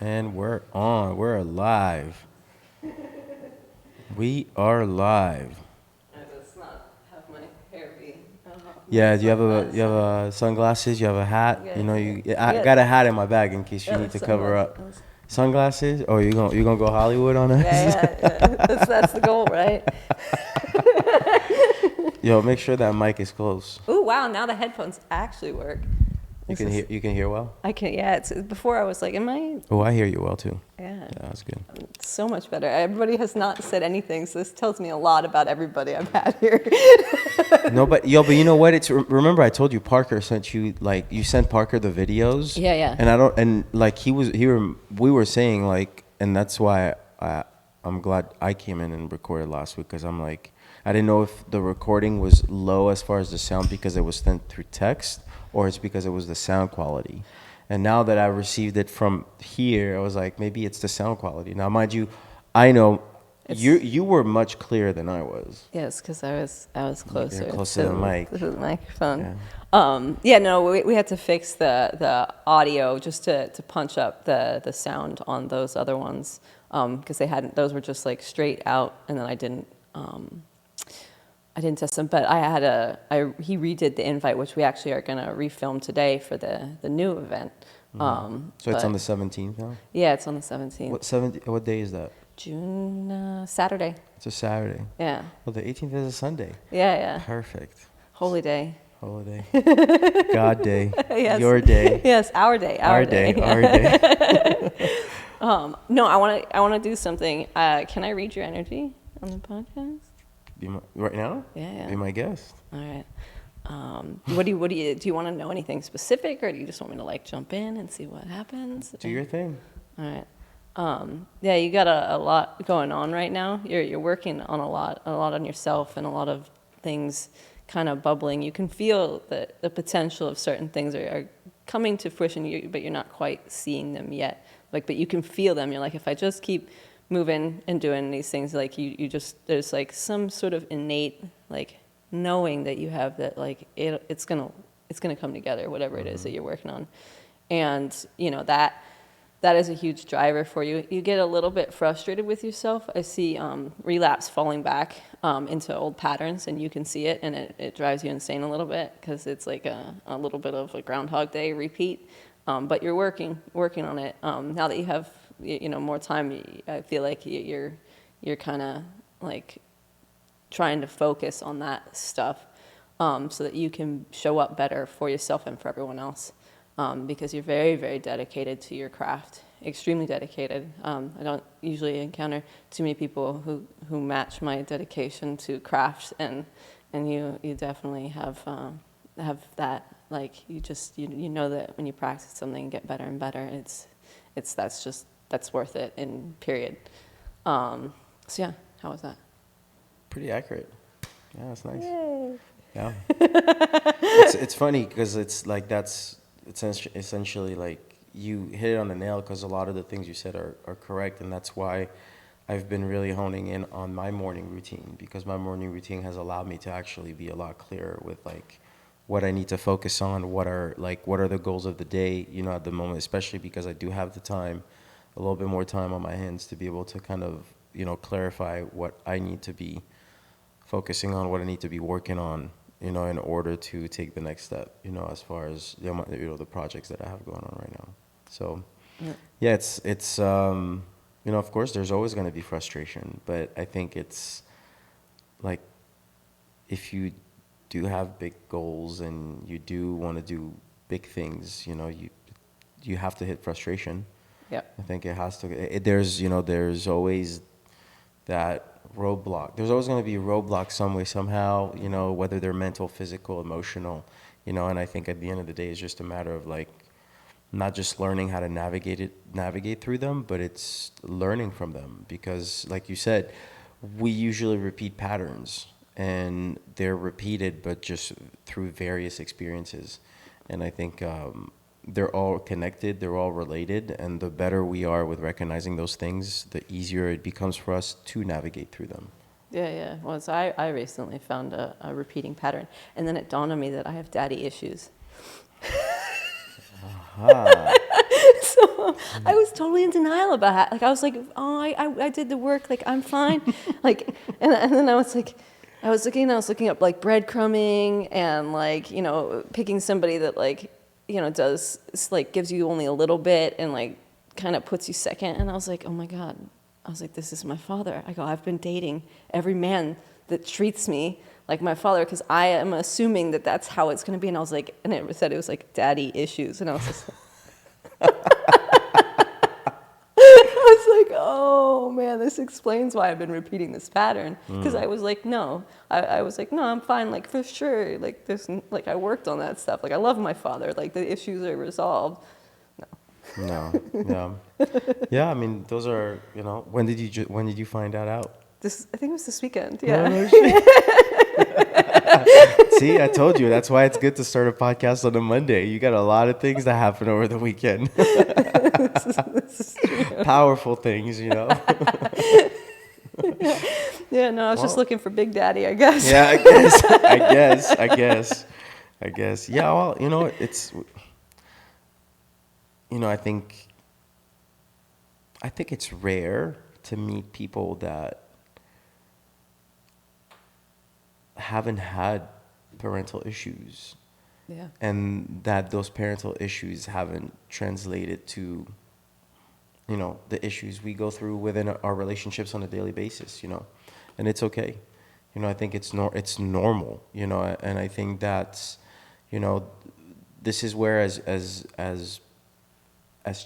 And we're on. We're live. We are live. I just not have my hair be. Yeah, do you have sunglasses? You have a hat? Yeah, You know, I yeah. got a hat in my bag in case you need to cover up. Sunglasses? Oh, you gonna go Hollywood on us? Yeah. That's the goal, right? Yo, make sure that mic is close. Oh wow! Now the headphones actually work. You can hear well? I can. Yeah. It's before I was like, am I? Oh, I hear you well too. Yeah. Yeah, that's good. So much better. Everybody has not said anything, so this tells me a lot about everybody I've had here. No, but you know what? Remember I told you Parker sent you, like, you sent Parker the videos. Yeah. And like we were saying, like, and that's why I'm glad I came in and recorded last week, because I'm like, I didn't know if the recording was low as far as the sound because it was sent through text, or it's because it was the sound quality. And now that I received it from here, I was like, maybe it's the sound quality. Now, mind you, I know you were much clearer than I was. Yes, because I was closer. You're closer to the mic. To the microphone. Yeah. No, we had to fix the audio just to punch up the sound on those other ones, because those were just like straight out, and then I didn't test them. But he redid the invite, which we actually are gonna refilm today for the new event. So it's on the 17th now? Yeah, it's on the 17th. What day is that? June, Saturday. It's a Saturday. Yeah. Well, the 18th is a Sunday. Yeah. Perfect. Holy day. Holiday. God day. Yes. Your day. Yes, our day. Our day. Our day. No, I want to do something. Can I read your energy on the podcast? Right now? Yeah. Be my guest. All right. Do you want to know anything specific, or do you just want me to like jump in and see what happens? Do your thing. All right. Yeah, you got a lot going on right now. You're working on a lot on yourself, and a lot of things kind of bubbling. You can feel the potential of certain things are coming to fruition, but you're not quite seeing them yet. But you can feel them. You're like, if I just keep moving and doing these things, like you just, there's like some sort of innate like knowing that you have that, like it's gonna come together, whatever it is that you're working on. And that is a huge driver for you. You get a little bit frustrated with yourself. I see relapse falling back into old patterns, and you can see it, and it drives you insane a little bit, because it's like a little bit of a Groundhog Day repeat. But you're working on it. Now that you have more time, I feel like you're kind of like trying to focus on that stuff, so that you can show up better for yourself and for everyone else. Because you're very, very dedicated to your craft, extremely dedicated. I don't usually encounter too many people who match my dedication to craft, and you definitely have that. Like you know that when you practice something and get better and better, that's worth it. In period. So yeah, how was that? Pretty accurate. Yeah, that's nice. Yay. Yeah. It's funny because it's like it's essentially like you hit it on the nail, because a lot of the things you said are correct, and that's why I've been really honing in on my morning routine, because my morning routine has allowed me to actually be a lot clearer with like what I need to focus on, what are the goals of the day, at the moment, especially because I do have the time, a little bit more time on my hands to be able to kind of, clarify what I need to be focusing on, what I need to be working on, in order to take the next step, as far as the projects that I have going on right now. So, yeah, it's of course, there's always going to be frustration, but I think it's like, if you do have big goals and you do want to do big things, you have to hit frustration. Yeah. I think it has to. There's always that roadblock. There's always going to be a roadblock some way, somehow, whether they're mental, physical, emotional, and I think at the end of the day, it's just a matter of like, not just learning how to navigate through them, but it's learning from them, because like you said, we usually repeat patterns, and they're repeated, but just through various experiences. And I think they're all connected, they're all related, and the better we are with recognizing those things, the easier it becomes for us to navigate through them. Yeah. Well, so I recently found a repeating pattern, and then it dawned on me that I have daddy issues. Uh-huh. So I was totally in denial about it. Like I was like, oh, I did the work. Like I'm fine. Like, and then I was like, I was looking up like breadcrumbing and like, picking somebody that like, does like gives you only a little bit and like kind of puts you second. And I was like, oh my God. I was like, this is my father. I go, I've been dating every man that treats me like my father because I am assuming that that's how it's going to be. And I was like, and it said it was like daddy issues. And I was just I was like, oh man, this explains why I've been repeating this pattern. Because I was like, no, I was like, no, I'm fine. Like for sure, like this, like I worked on that stuff. Like I love my father. Like the issues are resolved. No, yeah, yeah. I mean, those are, when did you find that out? I think it was this weekend. Yeah. No, see, I told you. That's why it's good to start a podcast on a Monday. You got a lot of things that happen over the weekend. This is true. Powerful things, Yeah, no, I was just looking for Big Daddy, I guess. Yeah, I guess. Yeah, well, it's, I think it's rare to meet people that haven't had parental issues. Yeah. And that those parental issues haven't translated to, the issues we go through within our relationships on a daily basis, and it's okay. I think it's normal, and I think that's, this is where as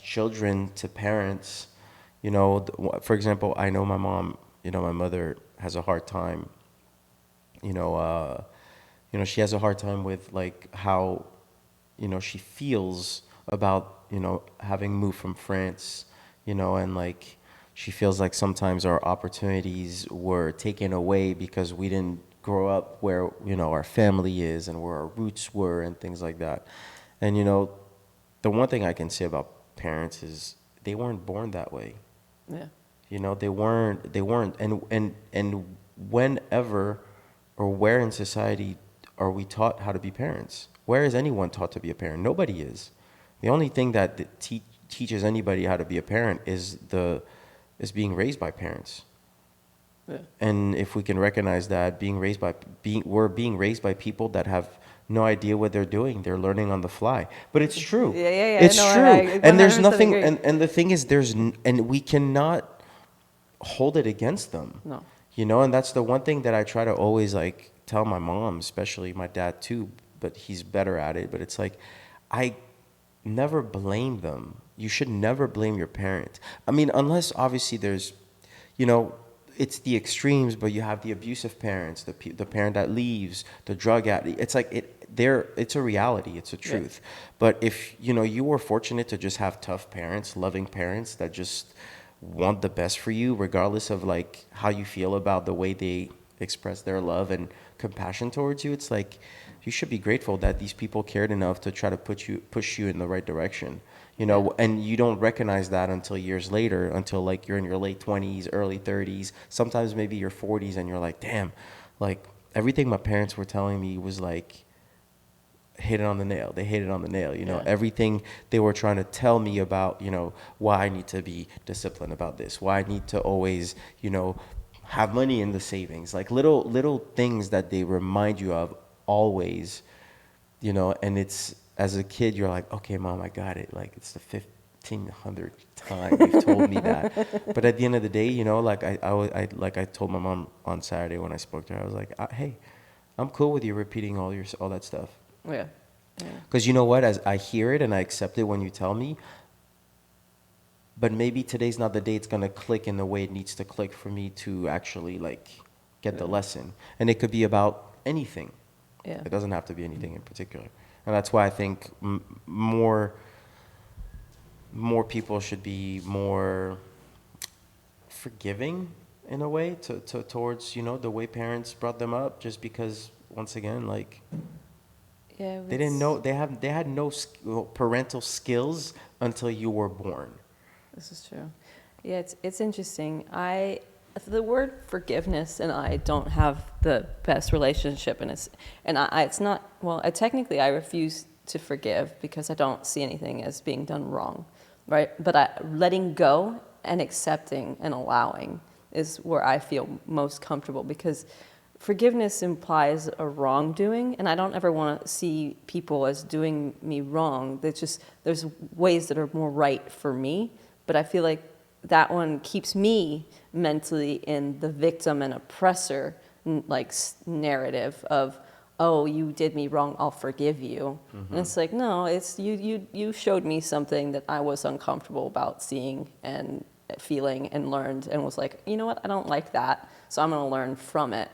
children to parents, for example, I know my mom, my mother has a hard time, she has a hard time with like how, she feels about, having moved from France, and like she feels like sometimes our opportunities were taken away because we didn't grow up where, our family is and where our roots were and things like that. And, the one thing I can say about parents is they weren't born that way. Yeah. They weren't. And whenever or where in society are we taught how to be parents? Where is anyone taught to be a parent? Nobody is. The only thing that teaches anybody how to be a parent is being raised by parents. Yeah. And if we can recognize that we're being raised by people that have no idea what they're doing. They're learning on the fly. But it's true. Yeah. It's no, true. And there's 100% nothing, agree. and the thing is, and we cannot hold it against them. No. And that's the one thing that I try to always like tell my mom, especially my dad too, but he's better at it. But it's like, I never blame them. You should never blame your parent. I mean, unless obviously there's, it's the extremes, but you have the abusive parents, the parent that leaves, the drug addict. It's like it's a reality, it's a truth. Yeah. But if you were fortunate to just have tough parents, loving parents that just want the best for you, regardless of like how you feel about the way they express their love and compassion towards you, it's like you should be grateful that these people cared enough to try to push you in the right direction. And you don't recognize that until years later, until like you're in your late 20s, early 30s, sometimes maybe your 40s, and you're like, damn, like everything my parents were telling me was like, hit it on the nail. They hit it on the nail. Yeah. Everything they were trying to tell me about, why I need to be disciplined about this, why I need to always, have money in the savings, like little things that they remind you of always, and it's, as a kid, you're like, okay, Mom, I got it. Like, it's the 1500th time you've told me that. But at the end of the day, like I told my mom on Saturday when I spoke to her, I was like, hey, I'm cool with you repeating all that stuff. Yeah. Because you know what? As I hear it and I accept it when you tell me, but maybe today's not the day it's going to click in the way it needs to click for me to actually, like, get the lesson. And it could be about anything. Yeah. It doesn't have to be anything in particular. And that's why I think more people should be more forgiving in a way towards, the way parents brought them up, just because, once again, like, Yeah, they didn't know, they had no parental skills until you were born. This is true. Yeah, it's interesting. The word forgiveness and I don't have the best relationship, and it's not, well, technically I refuse to forgive because I don't see anything as being done wrong. right? But letting go and accepting and allowing is where I feel most comfortable, because forgiveness implies a wrongdoing, and I don't ever want to see people as doing me wrong. There's ways that are more right for me, but I feel like that one keeps me mentally in the victim and oppressor narrative of, oh, you did me wrong, I'll forgive you. Mm-hmm. And it's like, no, it's you showed me something that I was uncomfortable about seeing and feeling, and learned, and was like, you know what, I don't like that, so I'm going to learn from it,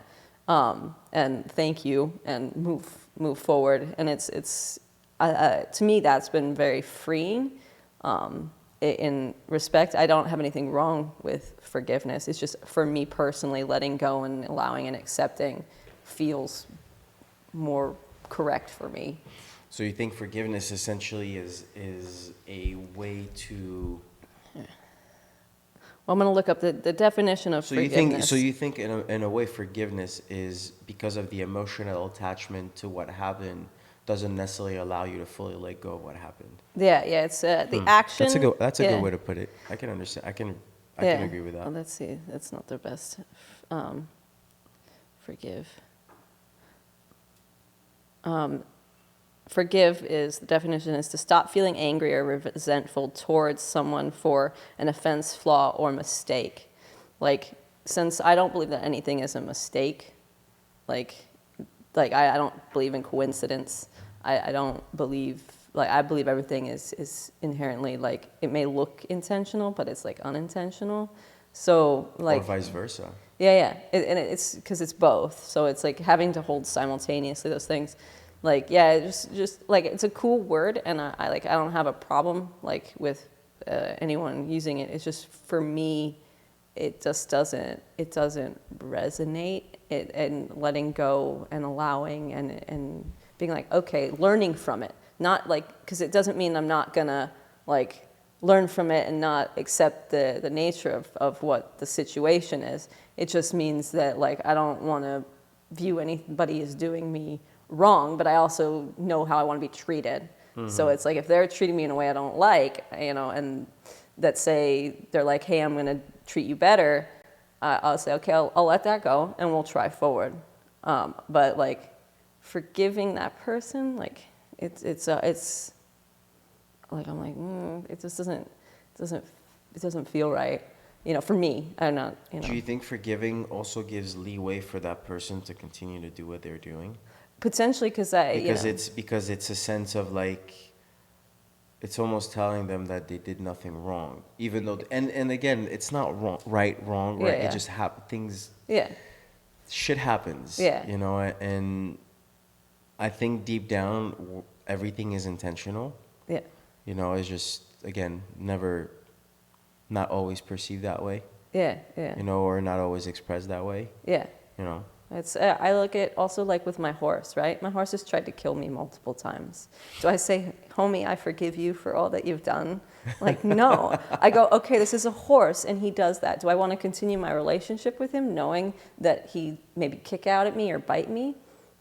and thank you, and move forward. And it's to me, that's been very freeing. In respect, I don't have anything wrong with forgiveness. It's just, for me personally, letting go and allowing and accepting feels more correct for me. So you think forgiveness essentially is a way to... Well, I'm going to look up the definition of forgiveness. You think in a way forgiveness is because of the emotional attachment to what happened doesn't necessarily allow you to fully let go of what happened. Yeah, it's the action. That's a good way to put it. I can understand. I can agree with that. Well, let's see. That's not the best. Forgive. Forgive is, the definition is to stop feeling angry or resentful towards someone for an offense, flaw, or mistake. Like, since I don't believe that anything is a mistake, like I don't believe in coincidence. I don't believe, I believe everything is inherently, it may look intentional, but it's unintentional. So or vice versa. Yeah. It's because it's both. So it's having to hold simultaneously those things. Just it's a cool word, and I don't have a problem with anyone using it. It's just, for me, it just doesn't resonate. And letting go and allowing and being okay, learning from it, not because it doesn't mean I'm not gonna learn from it and not accept the nature of what the situation is. It just means that I don't want to view anybody as doing me wrong, but I also know how I want to be treated. Mm-hmm. So it's if they're treating me in a way I don't like, and that say they're hey, I'm going to treat you better, I'll say, okay, I'll let that go, and we'll try forward. But forgiving that person, it's I'm it just doesn't feel right. For me, I'm not. Do you think forgiving also gives leeway for that person to continue to do what they're doing? Potentially, because it's a sense of it's almost telling them that they did nothing wrong, even though and again, it's not wrong, right. Yeah. It just things. Yeah. Shit happens. Yeah. And I think deep down, everything is intentional. Yeah. It's just, again, not always perceived that way. Yeah. Or not always expressed that way. Yeah. It's I look at also with my horse, right? My horse has tried to kill me multiple times. Do I say, homie, I forgive you for all that you've done? No. I go, okay, this is a horse, and he does that. Do I want to continue my relationship with him knowing that he maybe kick out at me or bite me?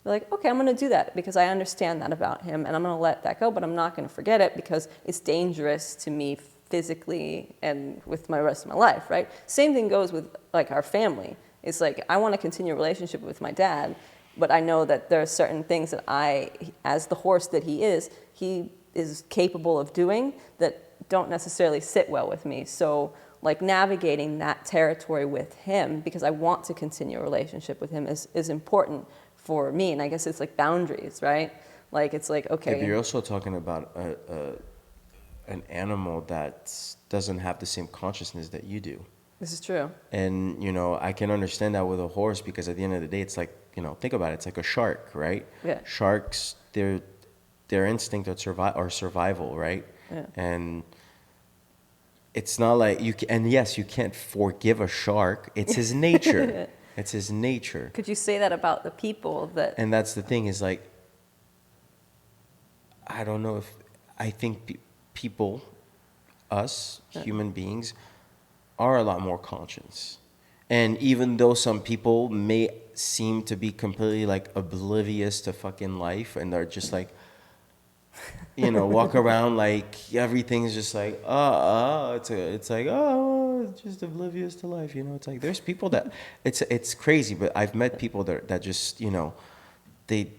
They're okay, I'm going to do that because I understand that about him, and I'm going to let that go, but I'm not going to forget it because it's dangerous to me physically and with my rest of my life, right? Same thing goes with our family. It's I want to continue a relationship with my dad, but I know that there are certain things that as the horse that he is capable of doing that don't necessarily sit well with me. So navigating that territory with him, because I want to continue a relationship with him, is important for me. And I guess it's boundaries, right? It's okay. Yeah, but you're also talking about an animal that doesn't have the same consciousness that you do. This is true. And, I can understand that with a horse, because at the end of the day, it's think about it. It's like a shark, right? Yeah. Sharks, their instinct of survival, right? Yeah. And it's not you can't forgive a shark. It's his nature. It's his nature. Could you say that about the people that... And that's the thing is I don't know if, I think people, us, human beings, are a lot more conscious. And even though some people may seem to be completely oblivious to fucking life, and they're just walk around like everything's just like, it's like, it's just oblivious to life. It's like there's people that it's crazy, but I've met people that just, they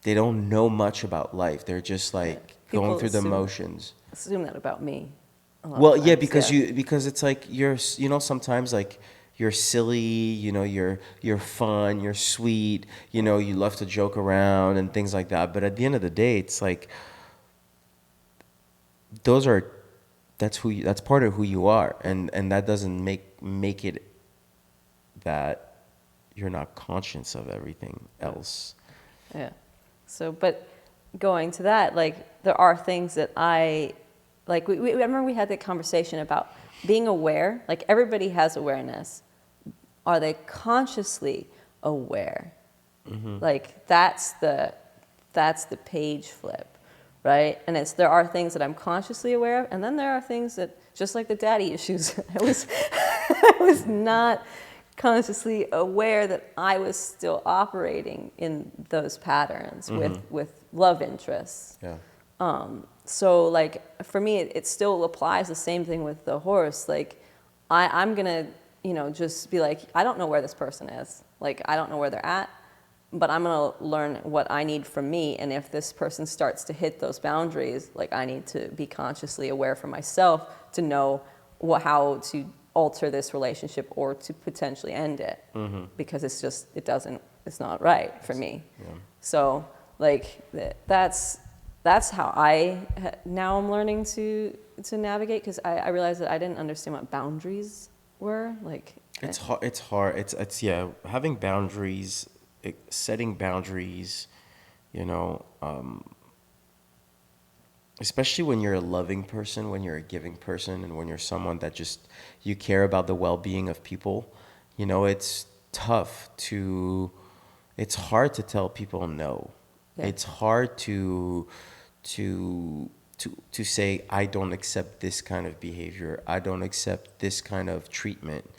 they don't know much about life. They're just Yeah. like going People through the motions. assume that about me a lot of Well, yeah, times. because Yeah. because it's like sometimes like you're silly, you're fun, you're sweet, you love to joke around and things like that. But at the end of the day, it's like those are that's part of who you are, and that doesn't make it that you're not conscious of everything else. Yeah. So, but going to that, like, there are things that I remember we had that conversation about being aware. Like, everybody has awareness. Are they consciously aware? Like, that's the page flip, right? And there are things that I'm consciously aware of, and then there are things that, just like the daddy issues, I was not consciously aware that I was still operating in those patterns with love interests. Yeah. So, like, for me, it still applies the same thing with the horse. Like, I'm gonna, just be like, I don't know where this person is. Like, I don't know where they're at, but I'm gonna learn what I need from me. And if this person starts to hit those boundaries, like, I need to be consciously aware for myself to know how to alter this relationship or to potentially end it, because it's not right for me. Yeah. So, like, that's how now I'm learning to navigate, because I realized that I didn't understand what boundaries were. Like, It's hard. It's hard. Yeah. Having boundaries, setting boundaries, you know, especially when you're a loving person, when you're a giving person, and when you're someone that just you care about the well-being of people. It's tough to. It's hard to tell people no. Yeah. It's hard to say I don't accept this kind of behavior. I don't accept this kind of treatment.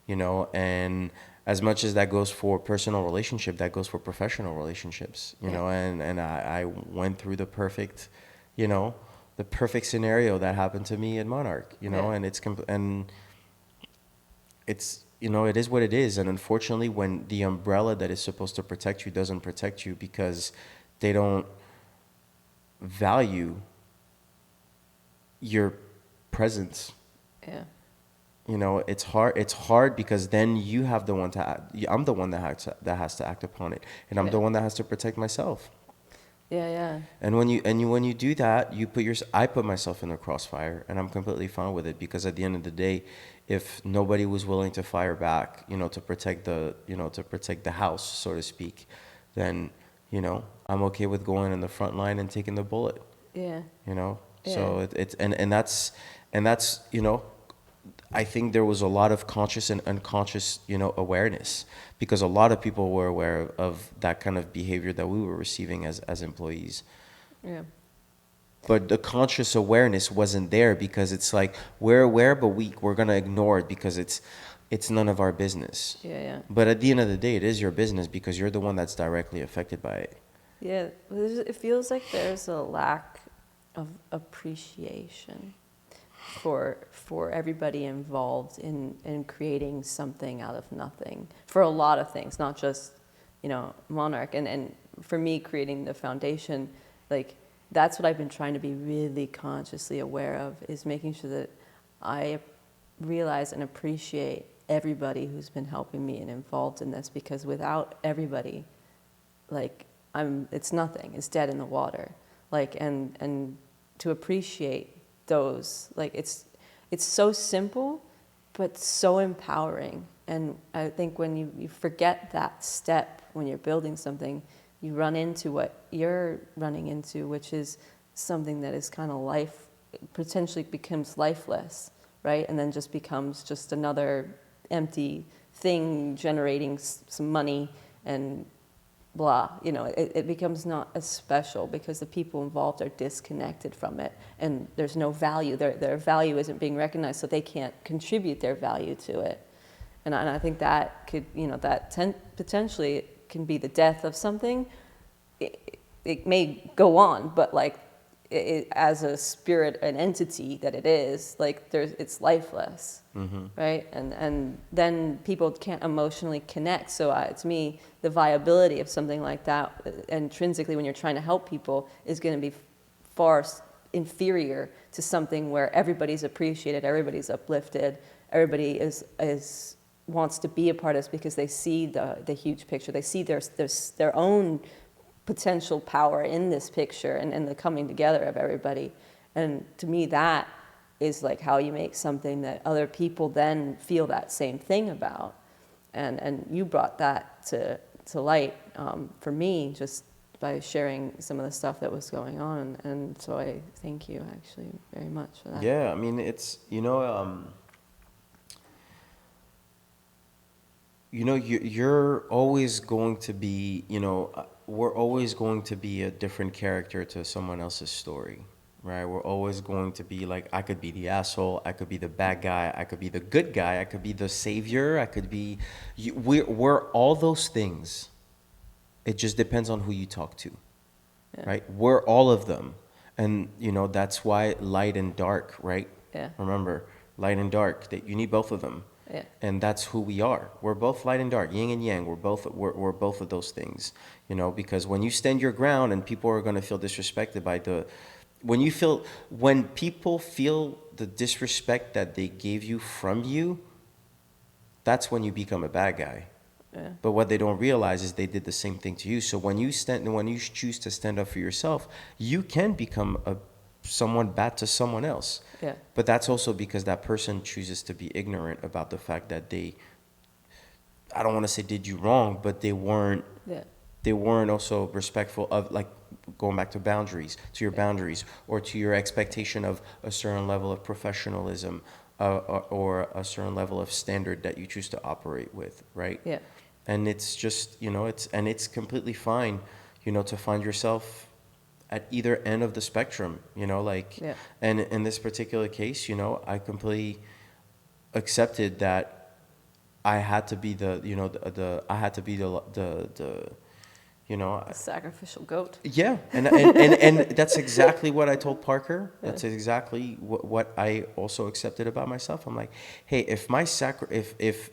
And as much as that goes for personal relationship, that goes for professional relationships. And I went through the perfect, the perfect scenario that happened to me in Monarch. Yeah. And it's it is what it is. And unfortunately, when the umbrella that is supposed to protect you doesn't protect you because they don't value your presence. Yeah. It's hard because then you have the one to act. I'm the one that has to act upon it, and I'm Yeah. the one that has to protect myself. Yeah. And when you do that, I put myself in the crossfire, and I'm completely fine with it, because at the end of the day, if nobody was willing to fire back, to protect the house, so to speak, then I'm okay with going in the front line and taking the bullet. Yeah. So it's and that's I think there was a lot of conscious and unconscious awareness, because a lot of people were aware of that kind of behavior that we were receiving as employees. Yeah. But the conscious awareness wasn't there, because it's like we're aware, but we're gonna ignore it because it's none of our business. Yeah. But at the end of the day, it is your business, because you're the one that's directly affected by it. Yeah. It feels like there's a lack of appreciation for everybody involved in creating something out of nothing, for a lot of things, not just Monarch. And for me, creating the foundation, like, that's what I've been trying to be really consciously aware of, is making sure that I realize and appreciate everybody who's been helping me and involved in this, because without everybody, like, it's nothing. It's dead in the water. Like, and to appreciate those, like, it's so simple, but so empowering. And I think when you forget that step when you're building something, you run into what you're running into, which is something that is kind of potentially becomes lifeless, right? And then just becomes just another empty thing generating some money and blah. It becomes not as special, because the people involved are disconnected from it, and there's no value. Their value isn't being recognized, so they can't contribute their value to it. And I think that could, potentially can be the death of something. It may go on, but, like, as a spirit, an entity that it is, like it's lifeless, right? And then people can't emotionally connect. So to me, the viability of something like that, intrinsically, when you're trying to help people, is going to be far inferior to something where everybody's appreciated, everybody's uplifted, everybody is wants to be a part of this because they see the huge picture. They see their own potential power in this picture and the coming together of everybody. And to me, that is like how you make something that other people then feel that same thing about. And you brought that to light for me just by sharing some of the stuff that was going on. And so I thank you actually very much for that. Yeah, I mean, it's, you're always going to be, we're always going to be a different character to someone else's story, right? We're always going to be like, I could be the asshole, I could be the bad guy, I could be the good guy, I could be the savior, I could be, we're all those things. It just depends on who you talk to, right? We're all of them. And, that's why light and dark, right? Yeah. Remember, light and dark, that you need both of them. Yeah. And that's who we are. We're both light and dark, yin and yang. We're both of those things, because when you stand your ground and people are going to feel disrespected by when people feel the disrespect that they gave you from you, that's when you become a bad guy. Yeah. But what they don't realize is they did the same thing to you. So when you choose to stand up for yourself, you can become someone bad to someone else. Yeah. But that's also because that person chooses to be ignorant about the fact that I don't want to say did you wrong, but they weren't also respectful of, like, going back to your boundaries, or to your expectation of a certain level of professionalism, or a certain level of standard that you choose to operate with, right? Yeah. And it's just, it's completely fine, to find yourself at either end of the spectrum, and in this particular case, I completely accepted that I had to be the sacrificial goat. Yeah, and that's exactly what I told Parker. That's exactly what I also accepted about myself. I'm like, hey, if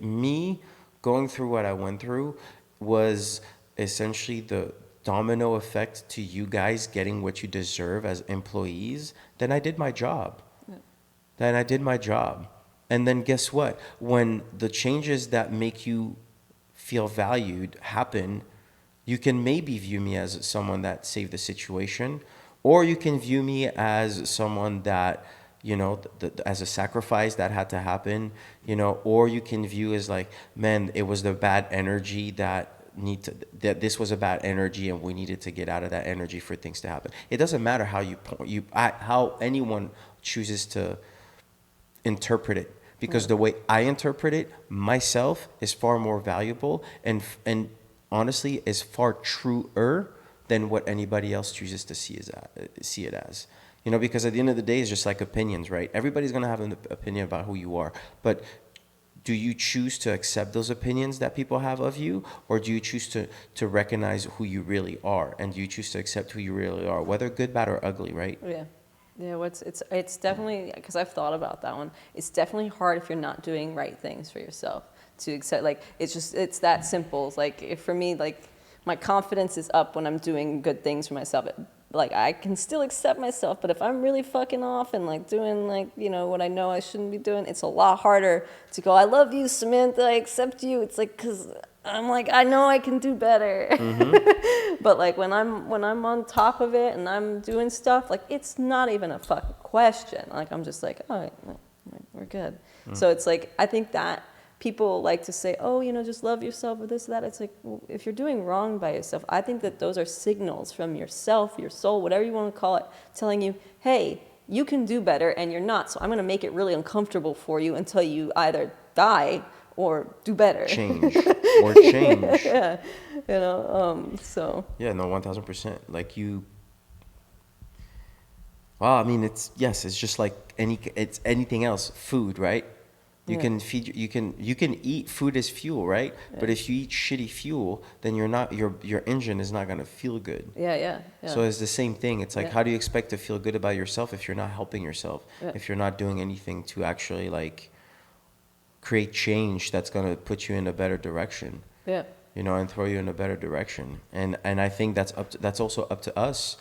me going through what I went through was essentially the domino effect to you guys getting what you deserve as employees, then I did my job. And then guess what? When the changes that make you feel valued happen, you can maybe view me as someone that saved the situation, or you can view me as someone that, as a sacrifice that had to happen, or you can view as like, man, it was the bad energy that this was a bad energy and we needed to get out of that energy for things to happen. It doesn't matter how anyone chooses to interpret it, because the way I interpret it myself is far more valuable and honestly is far truer than what anybody else chooses to see it as. Because at the end of the day, it's just like opinions, right? Everybody's going to have an opinion about who you are, but do you choose to accept those opinions that people have of you, or do you choose to recognize who you really are, and do you choose to accept who you really are, whether good, bad, or ugly, right? Yeah. Yeah, it's definitely, because I've thought about that one, it's definitely hard if you're not doing right things for yourself to accept, like, it's that simple. Like, for me, like, my confidence is up when I'm doing good things for myself. Like, I can still accept myself, but if I'm really fucking off and, like, doing, like, what I know I shouldn't be doing, it's a lot harder to go, I love you, Samantha, I accept you. It's like, because I'm like, I know I can do better. Mm-hmm. But, like, when I'm on top of it and I'm doing stuff, like, it's not even a fucking question. Like, I'm just like, all right, we're good. So it's like, I think that people like to say, oh, just love yourself or this or that. It's like, well, if you're doing wrong by yourself, I think that those are signals from yourself, your soul, whatever you want to call it, telling you, hey, you can do better and you're not. So I'm going to make it really uncomfortable for you until you either die or do better. Change. Yeah. So. Yeah, no, 1000%. Like well, I mean, it's just like it's anything else. Food, right? You Yeah. can feed you can eat food as fuel, right? Yeah. But if you eat shitty fuel, then your engine is not gonna feel good. Yeah. So it's the same thing. It's like, Yeah. how do you expect to feel good about yourself if you're not helping yourself? Yeah. If you're not doing anything to actually like create change that's gonna put you in a better direction, Yeah. and throw you in a better direction. And I think that's also up to us.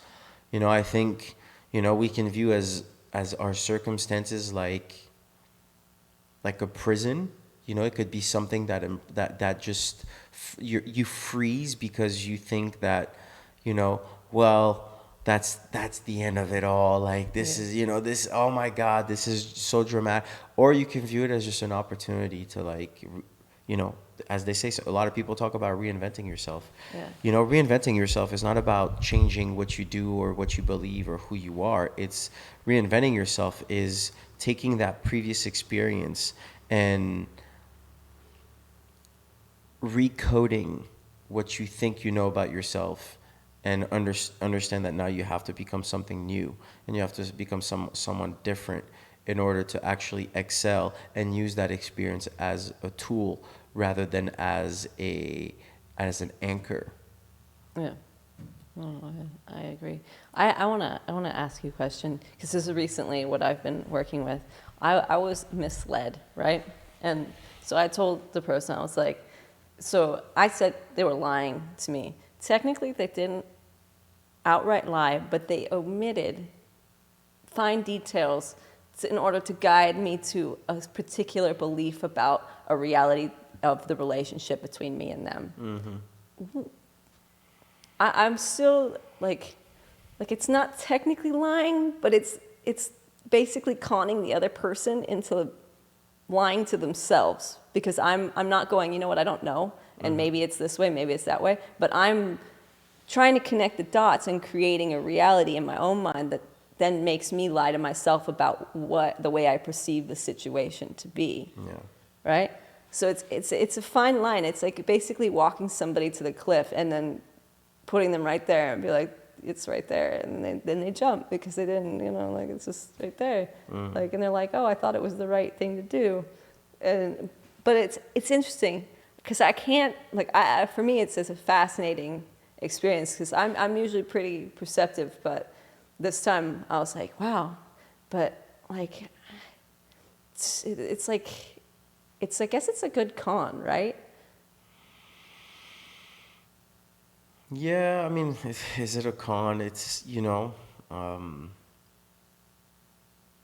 I think, we can view as our circumstances like a prison. It could be something that just you freeze because you think that, well, that's the end of it all. Like this Yeah. is, this, oh my God, this is so dramatic. Or you can view it as just an opportunity to like, as they say, so a lot of people talk about reinventing yourself. Yeah. Reinventing yourself is not about changing what you do or what you believe or who you are. It's reinventing yourself is taking that previous experience and recoding what you think you know about yourself and understand that now you have to become something new and you have to become someone different in order to actually excel and use that experience as a tool rather than as an anchor. Yeah. No, I agree. I wanna ask you a question because this is recently what I've been working with. I was misled, right? And so I told the person, I was like, so I said they were lying to me. Technically, they didn't outright lie, but they omitted fine details in order to guide me to a particular belief about a reality of the relationship between me and them. Mm-hmm. I'm still like it's not technically lying, but it's basically conning the other person into lying to themselves because I'm not going, you know what, I don't know, and maybe it's this way, maybe it's that way, but I'm trying to connect the dots and creating a reality in my own mind that then makes me lie to myself about what the way I perceive the situation to be. Yeah. Right? So it's a fine line. It's like basically walking somebody to the cliff and then putting them right there and be like, it's right there, and then they jump because they didn't, like it's just right there, like, and they're like, oh, I thought it was the right thing to do, but it's interesting because I can't for me it's a fascinating experience because I'm usually pretty perceptive, but this time I was like, wow, but like it's like I guess it's a good con, right? Yeah, I mean, is it a con? It's,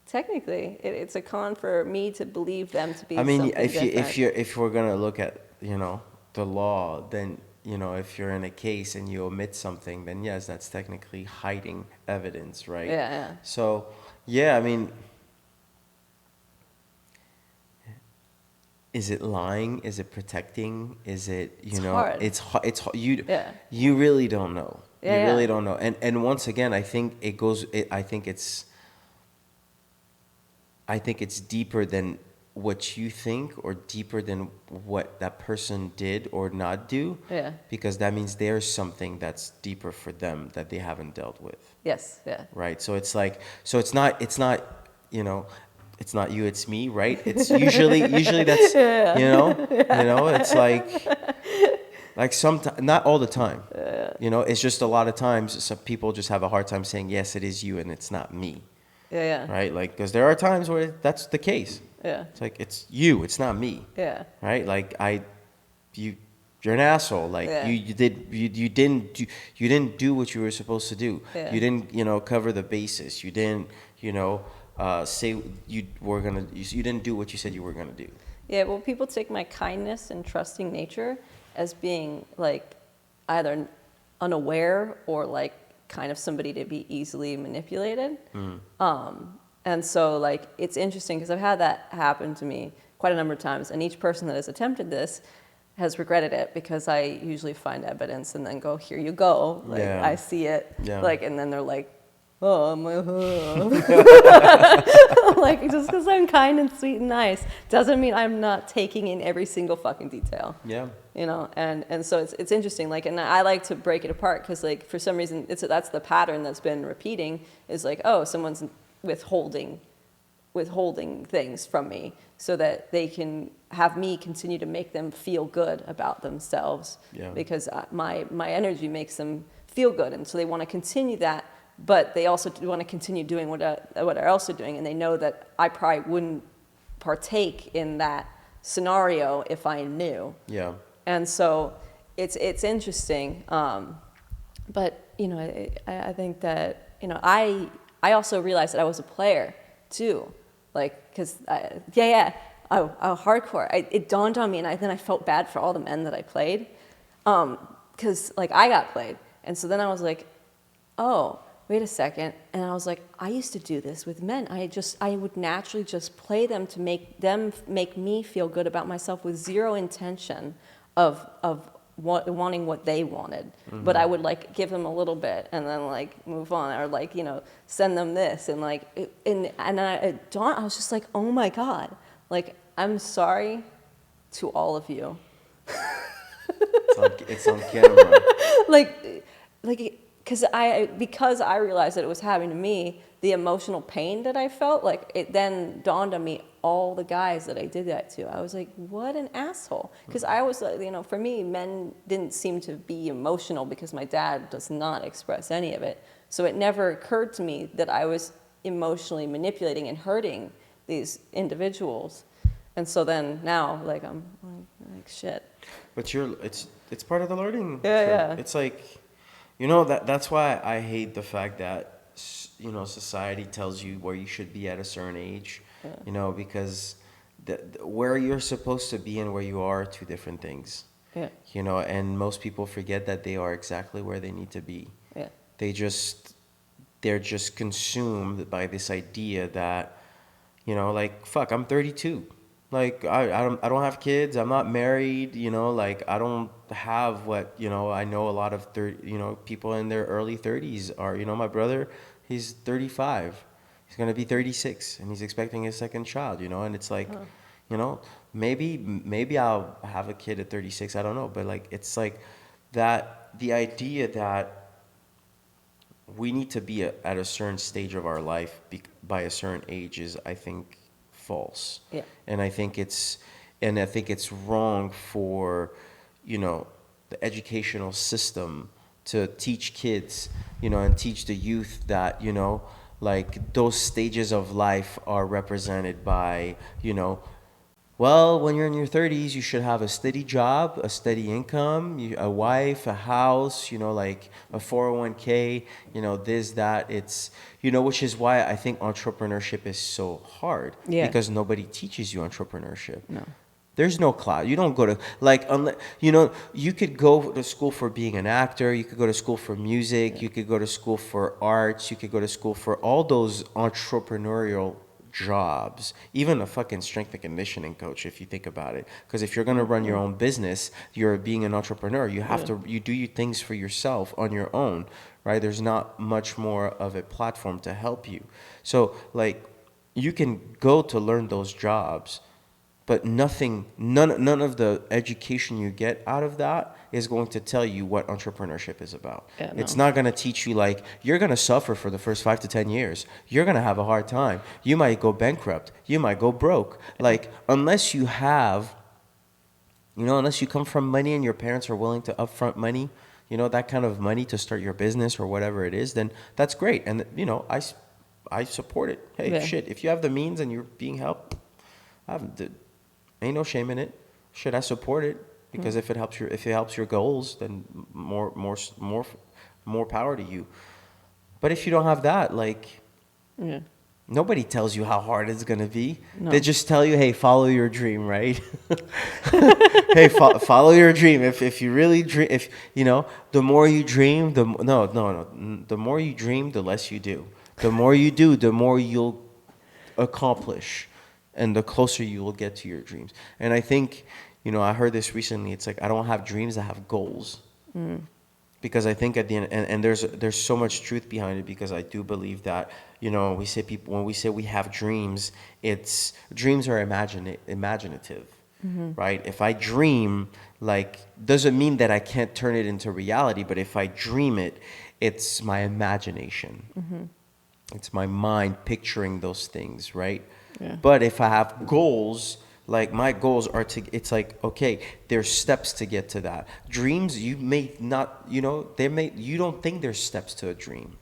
Technically, it's a con for me to believe them to be I mean, something different. if we're gonna look at, the law, then, if you're in a case and you omit something, then yes, that's technically hiding evidence, right? Yeah. So, yeah, I mean, is it lying? Is it protecting? Is it, hard. it's you Yeah. you really don't know. Yeah, You really yeah. don't know. And once again, I think it's deeper than what you think or deeper than what that person did or not do. Yeah. Because that means there's something that's deeper for them that they haven't dealt with. Yes. Yeah. Right? So it's like, it's not, it's not you, it's me, right? It's usually that's, it's like sometimes, not all the time. It's just a lot of times some people just have a hard time saying, yes, it is you and it's not me. Yeah. Right? Like, because there are times where that's the case. Yeah. It's like, it's you, it's not me. Yeah. Right? Like, you're an asshole. Like, Yeah. you didn't do what you were supposed to do. Yeah. You didn't, cover the basis. You didn't, say you didn't do what you said you were gonna do. Yeah. Well, people take my kindness and trusting nature as being like either unaware or like kind of somebody to be easily manipulated. And so like it's interesting because I've had that happen to me quite a number of times, and each person that has attempted this has regretted it because I usually find evidence and then go, here you go, like Yeah. I see it, Yeah. like, and then they're like, oh, I'm like just because I'm kind and sweet and nice doesn't mean I'm not taking in every single fucking detail. Yeah. And so it's interesting, like, and I like to break it apart because like for some reason that's the pattern that's been repeating is like, oh, someone's withholding withholding things from me so that they can have me continue to make them feel good about themselves. Yeah. Because my energy makes them feel good, and so they want to continue that, but they also want to continue doing what they're also doing, and they know that I probably wouldn't partake in that scenario if I knew. Yeah. And so it's interesting, but I think that I also realized that I was a player too, like because hardcore. It dawned on me, and then I felt bad for all the men that I played, because like I got played, and so then I was like, oh, wait a second, and I was like, I used to do this with men. I would naturally just play them to make me feel good about myself with zero intention of wanting what they wanted. Mm-hmm. But I would like give them a little bit and then like move on, or like send them this, and like I was just like, oh my God, like I'm sorry to all of you. It's on camera. like because I realized that it was happening to me, the emotional pain that I felt, like it then dawned on me all the guys that I did that to. I was like, what an asshole. Because I was, for me, men didn't seem to be emotional because my dad does not express any of it. So it never occurred to me that I was emotionally manipulating and hurting these individuals. And so then now, like, I'm like shit. But it's part of the learning. Yeah, yeah. It's like, that's why I hate the fact that, society tells you where you should be at a certain age, because where you're supposed to be and where you are two different things. Yeah. And most people forget that they are exactly where they need to be. Yeah. They're just consumed by this idea that, like, fuck, I'm 32. Like, I don't have kids. I'm not married. Like, I don't have what, I know a lot of people in their early 30s are. My brother, he's 35. He's going to be 36, and he's expecting his second child, and it's like, maybe I'll have a kid at 36. I don't know. But, like, it's like that, the idea that we need to be at a certain stage of our life by a certain age is, I think, false. Yeah. And I think it's wrong for, the educational system to teach kids, and teach the youth that, like those stages of life are represented by, well, when you're in your 30s, you should have a steady job, a steady income, a wife, a house, like a 401k, this, that. It's, which is why I think entrepreneurship is so hard. Yeah. Because nobody teaches you entrepreneurship. No. There's no class. You don't go to, like, you could go to school for being an actor. You could go to school for music. Yeah. You could go to school for arts. You could go to school for all those entrepreneurial jobs, even a fucking strength and conditioning coach, if you think about it. Because if you're going to run your own business, you're being an entrepreneur. You have you do your things for yourself on your own, right? There's not much more of a platform to help you. So, like, you can go to learn those jobs, but none of the education you get out of that is going to tell you what entrepreneurship is about. Yeah, no. It's not going to teach you, like, you're going to suffer for the first 5 to 10 years. You're going to have a hard time. You might go bankrupt. You might go broke. Like, unless you have, unless you come from money and your parents are willing to upfront money, that kind of money to start your business or whatever it is, then that's great. And, I support it. Hey, shit, if you have the means and you're being helped, ain't no shame in it. Should I support it? Because if it helps your goals, then more power to you. But if you don't have that, like, nobody tells you how hard it's gonna be. No. They just tell you, hey, follow your dream, right? Hey, follow your dream. If you really dream, the more you dream, the more you dream, the less you do. The more you do, the more you'll accomplish. And the closer you will get to your dreams. And I think, I heard this recently. It's like, I don't have dreams, I have goals. Because I think at the end, and there's so much truth behind it, because I do believe that, when we say we have dreams, dreams are imaginative, right? If I dream, like, doesn't mean that I can't turn it into reality, but if I dream it, it's my imagination. It's my mind picturing those things, right? Yeah. But if I have goals, like my goals are to, it's like, okay, there's steps to get to that. Dreams, you may not, you don't think there's steps to a dream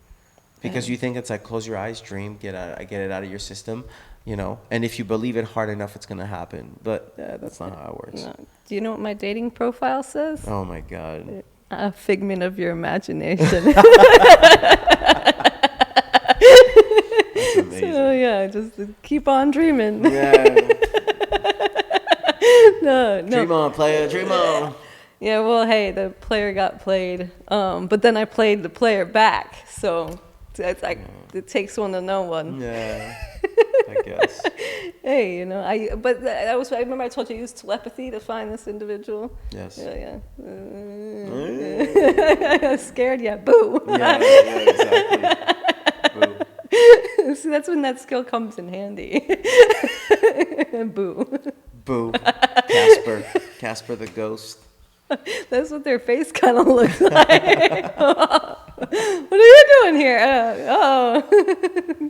because Yeah. you think it's like close your eyes, dream, get it out of your system, and if you believe it hard enough, it's gonna happen. But that's not how it works. No. Do you know what my dating profile says? Oh my God. A figment of your imagination. That's amazing. So yeah, just keep on dreaming. Yeah. No. Dream on, player, dream on. Yeah, well, hey, the player got played, but then I played the player back, so it's like it takes one to know one. Yeah, I guess. Hey, I remember I told you I used telepathy to find this individual. Yes. Yeah. Scared? Yeah. Boo. Yeah, exactly. Boo. See, that's when that skill comes in handy. Boo. Boo. Casper the ghost. That's what their face kind of looks like. What are you doing here?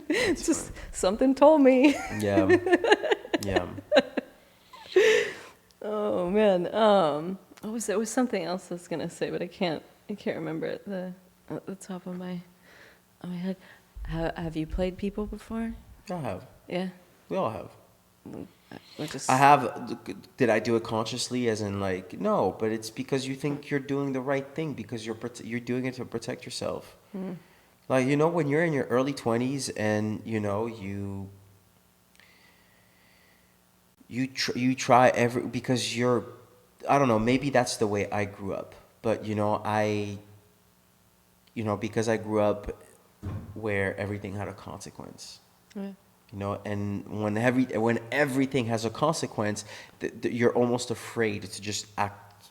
It's just something told me. Yeah. Yeah. Oh man. There was something else I was gonna say, but I can't remember it at the top of my head. Have you played people before? I have. Yeah. We all have. Just, I have. Did I do it consciously? As in, like, no. But it's because you think you're doing the right thing because you're doing it to protect yourself. Like, when you're in your early 20s and you try because I don't know, maybe that's the way I grew up, but because I grew up where everything had a consequence. yeah. And when everything has a consequence, you're almost afraid to just act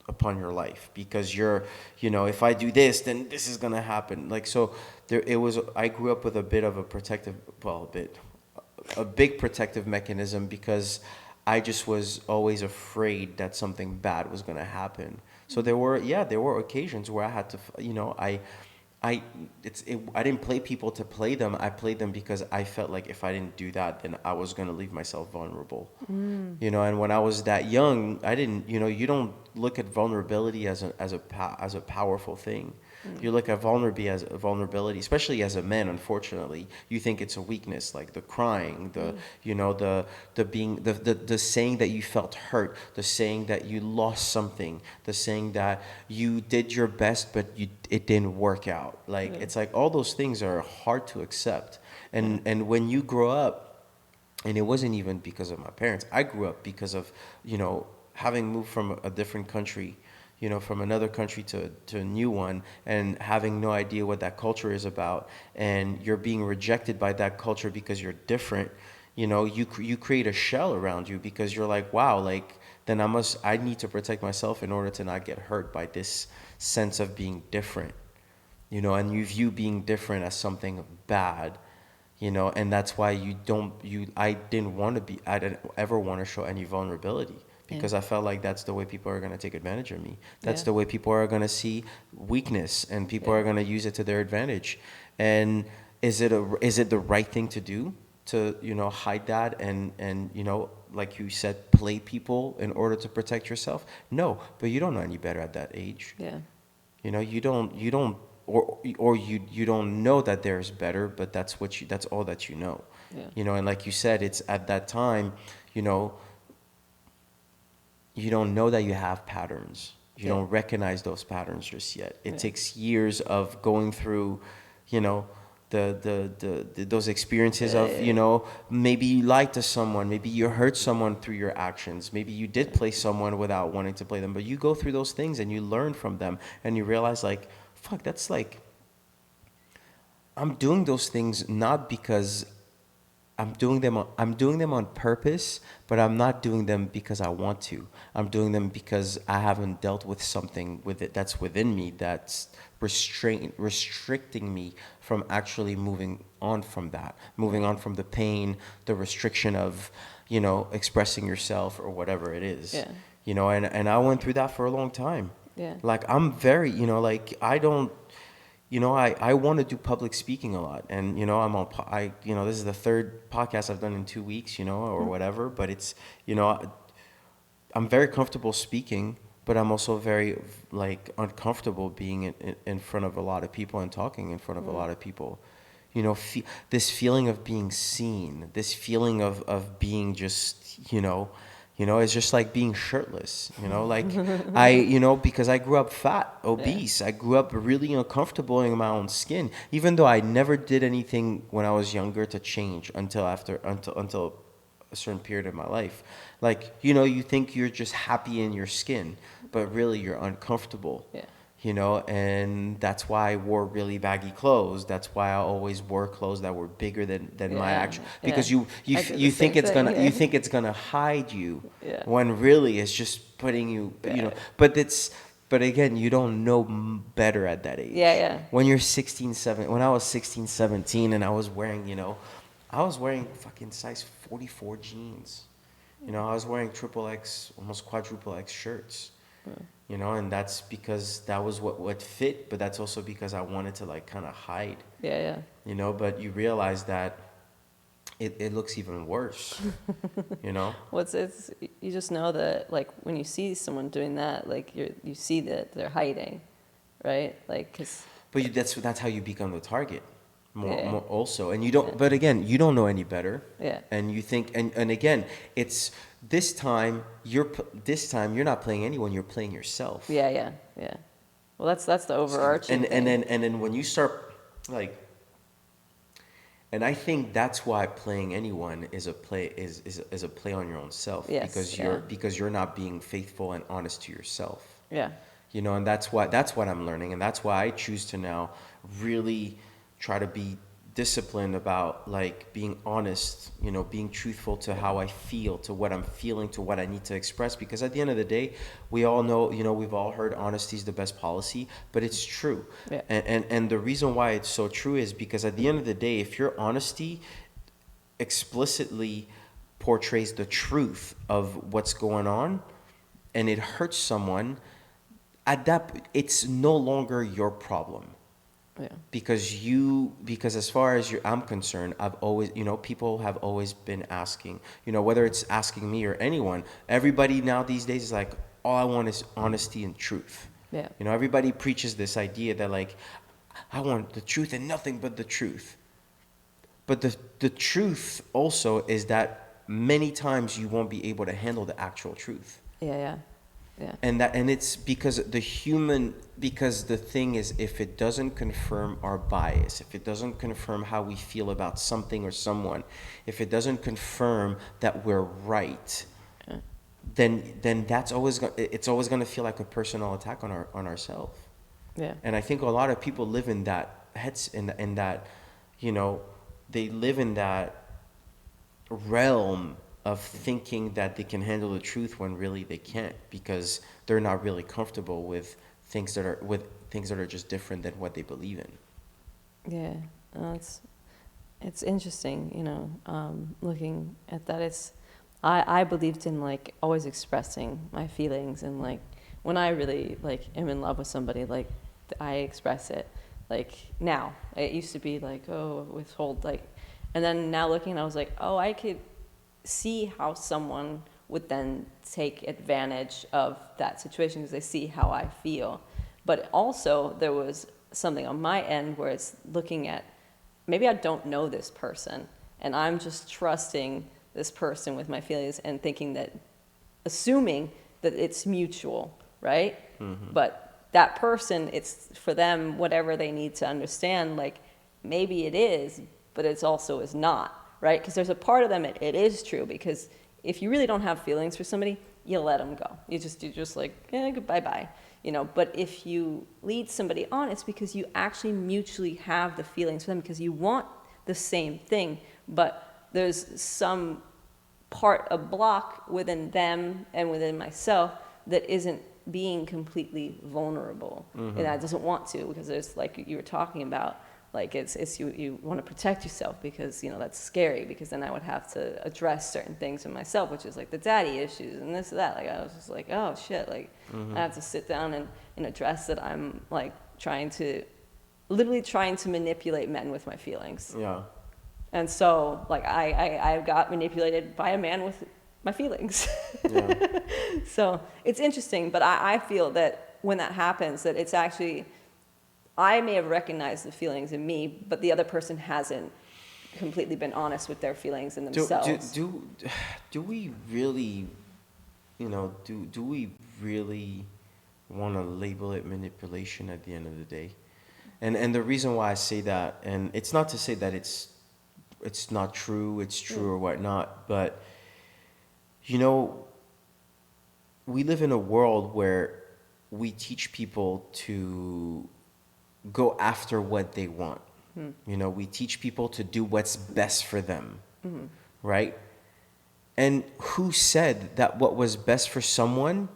upon your life because if I do this, then this is gonna happen. Like, so I grew up with a bit of a big protective mechanism because I just was always afraid that something bad was gonna happen. So there were occasions where I had to, I didn't play people to play them. I played them because I felt like if I didn't do that, then I was gonna leave myself vulnerable. And when I was that young, I didn't. You don't look at vulnerability as a powerful thing. You look at vulnerability, especially as a man. Unfortunately, you think it's a weakness, like the crying, the saying that you felt hurt, the saying that you lost something, the saying that you did your best but it didn't work out. Like it's like all those things are hard to accept. And when you grow up, and it wasn't even because of my parents. I grew up because of having moved from a different country. From another country to a new one, and having no idea what that culture is about, and you're being rejected by that culture because you're different. You create a shell around you because you're like, wow, like then I need to protect myself in order to not get hurt by this sense of being different. And you view being different as something bad. And that's why I didn't ever want to show any vulnerability. Because I felt like that's the way people are going to take advantage of me. That's the way people are going to see weakness, and people are going to use it to their advantage. And is it the right thing to do to hide that and like you said, play people in order to protect yourself? No, but you don't know any better at that age. Yeah. You don't or you don't know that there's better, but that's all that you know. Yeah. And like you said, it's at that time, you don't know that you have patterns. You don't recognize those patterns just yet. It takes years of going through, those experiences of, maybe you lied to someone, maybe you hurt someone through your actions, maybe you did play someone without wanting to play them, but you go through those things and you learn from them and you realize like, fuck, that's like, I'm doing those things not because I'm doing them on purpose, but I'm not doing them because I want to. I'm doing them because I haven't dealt with something with it that's within me that's restricting me from actually moving on from that, moving on from the pain, the restriction of, expressing yourself or whatever it is. And I went through that for a long time. Yeah. Like I'm very, like I don't, I want to do public speaking a lot, and this is the third podcast I've done in 2 weeks, or whatever. But it's, I'm very comfortable speaking, but I'm also very like uncomfortable being in front of a lot of people and talking in front of a lot of people. This feeling of being seen, this feeling of being just, it's just like being shirtless, like because I grew up fat, obese. I grew up really uncomfortable in my own skin, even though I never did anything when I was younger to change until a certain period of my life. Like, you think you're just happy in your skin, but really you're uncomfortable. Yeah. And that's why I wore really baggy clothes. That's why I always wore clothes that were bigger than my actual, because yeah. you I did the you same think it's thing, gonna yeah. you think it's gonna hide you, Yeah. when really it's just putting you, Yeah. but again, you don't know better at that age. Yeah. When you're 16, when I was 16, 17, and I was wearing, fucking size 44 jeans. I was wearing triple X, almost quadruple X shirts. And that's because that was what fit, but that's also because I wanted to like kind of hide. Yeah. But you realize that it looks even worse. Well, it's you just know that, like, when you see someone doing that, like, you see that they're hiding, right? Like, 'cause But that's how you become the target. Yeah. More also, and you don't. Yeah. But again, you don't know any better. Yeah. And you think, and again, it's this time you're not playing anyone. You're playing yourself. Yeah. Well, that's the overarching thing. And then when you start, like, and I think that's why playing anyone is a play on your own self. Yes, because you're not being faithful and honest to yourself. Yeah. And that's what I'm learning, and that's why I choose to now really try to be disciplined about, like, being honest, being truthful to how I feel, to what I'm feeling, to what I need to express, because at the end of the day, we all know, we've all heard honesty is the best policy, but it's true. Yeah. And the reason why it's so true is because at the end of the day, if your honesty explicitly portrays the truth of what's going on and it hurts someone, it's no longer your problem. Yeah. Because as far as I'm concerned, I've always, people have always been asking, whether it's asking me or anyone, everybody now these days is like, all I want is honesty and truth. Yeah. Everybody preaches this idea that, like, I want the truth and nothing but the truth. But the truth also is that many times you won't be able to handle the actual truth. Yeah. And it's because the thing is, if it doesn't confirm our bias, if it doesn't confirm how we feel about something or someone, if it doesn't confirm that we're right, then it's always going to feel like a personal attack on ourselves. Yeah. And I think a lot of people live in that they live in that realm of thinking that they can handle the truth when really they can't, because they're not really comfortable with things that are just different than what they believe in. Yeah, it's interesting, looking at that. I believed in, like, always expressing my feelings, and, like, when I really, like, am in love with somebody, like, I express it. Like, now, it used to be like, oh, withhold, like, and then now looking, I was like, oh, I could see how someone would then take advantage of that situation because they see how I feel. But also there was something on my end where it's looking at, maybe I don't know this person and I'm just trusting this person with my feelings and assuming that it's mutual, right? Mm-hmm. But that person, it's for them, whatever they need to understand, like, maybe it is, but it's also is not. Right? Because there's a part of them, it is true. Because if you really don't have feelings for somebody, you let them go. You just like, goodbye, bye. But if you lead somebody on, it's because you actually mutually have the feelings for them, because you want the same thing. But there's some a block within them and within myself that isn't being completely vulnerable. Mm-hmm. And that doesn't want to, because there's, like you were talking about, like, it's you want to protect yourself because, that's scary, because then I would have to address certain things in myself, which is like the daddy issues and this and that. Like, I was just like, oh shit, like, mm-hmm. I have to sit down and address that I'm, like, trying to literally trying to manipulate men with my feelings. Yeah. And so, like, I got manipulated by a man with my feelings. Yeah. So it's interesting, but I feel that when that happens, that it's actually, I may have recognized the feelings in me, but the other person hasn't completely been honest with their feelings in themselves. Do we really, do we really want to label it manipulation at the end of the day? And the reason why I say that, and it's not to say that it's not true, it's true or whatnot, but we live in a world where we teach people to go after what they want. We teach people to do what's best for them, right? And who said that what was best for someone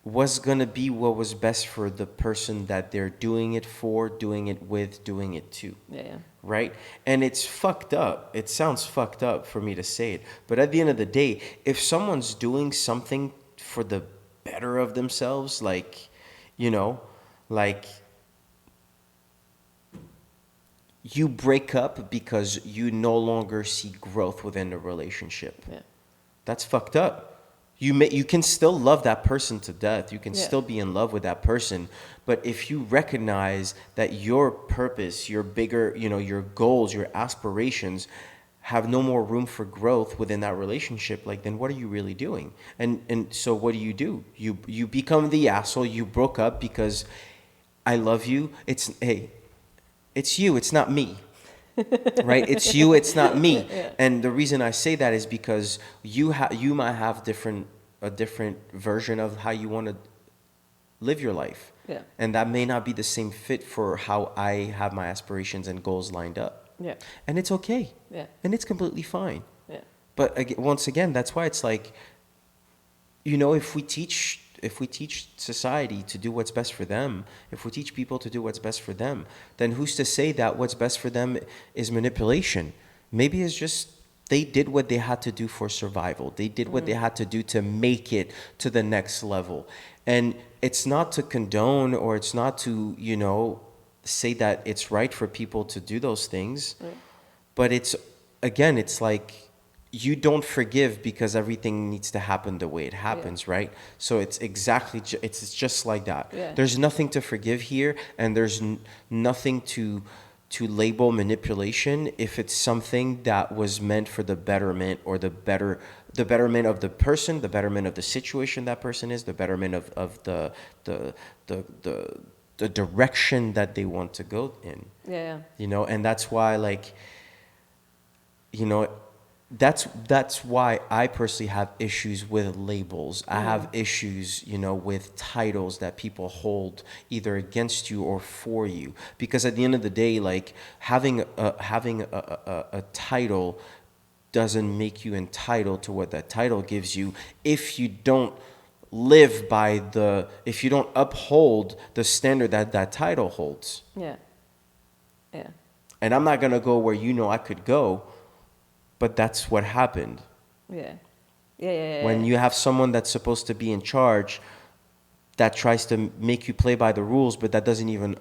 was going to be what was best for the person that they're doing it for, doing it with, doing it to? Yeah. Right? And it's fucked up. It sounds fucked up for me to say it. But at the end of the day, if someone's doing something for the better of themselves, like you break up because you no longer see growth within the relationship. Yeah. That's fucked up. You can still love that person to death. You can still be in love with that person. But if you recognize that your purpose, your bigger, your goals, your aspirations have no more room for growth within that relationship, like, then what are you really doing? And so what do? You become the asshole. You broke up because I love you. It's you, it's not me. Right? It's you, it's not me. Yeah. And the reason I say that is because you might have a different version of how you want to live your life. Yeah. And that may not be the same fit for how I have my aspirations and goals lined up. Yeah. And it's okay. Yeah. And it's completely fine. Yeah. But once again, that's why it's like, if we teach society to do what's best for them, if we teach people to do what's best for them, then who's to say that what's best for them is manipulation? Maybe it's just they did what they had to do for survival. They did what they had to do to make it to the next level. And it's not to condone, or it's not to, say that it's right for people to do those things. Right. But it's like, you don't forgive because everything needs to happen the way it happens, right? So it's exactly, it's just like that. Yeah. There's nothing to forgive here, and there's nothing to label manipulation if it's something that was meant for the betterment, or the betterment of the person, the betterment of the situation that person is, the betterment of the direction that they want to go in. Yeah. And that's why, like, that's why I personally have issues with labels. I have issues, with titles that people hold either against you or for you. Because at the end of the day, like, having a title doesn't make you entitled to what that title gives you if you don't if you don't uphold the standard that title holds. Yeah. Yeah. And I'm not going to go where I could go, but that's what happened. Yeah. Yeah. When you have someone that's supposed to be in charge that tries to make you play by the rules, but that doesn't even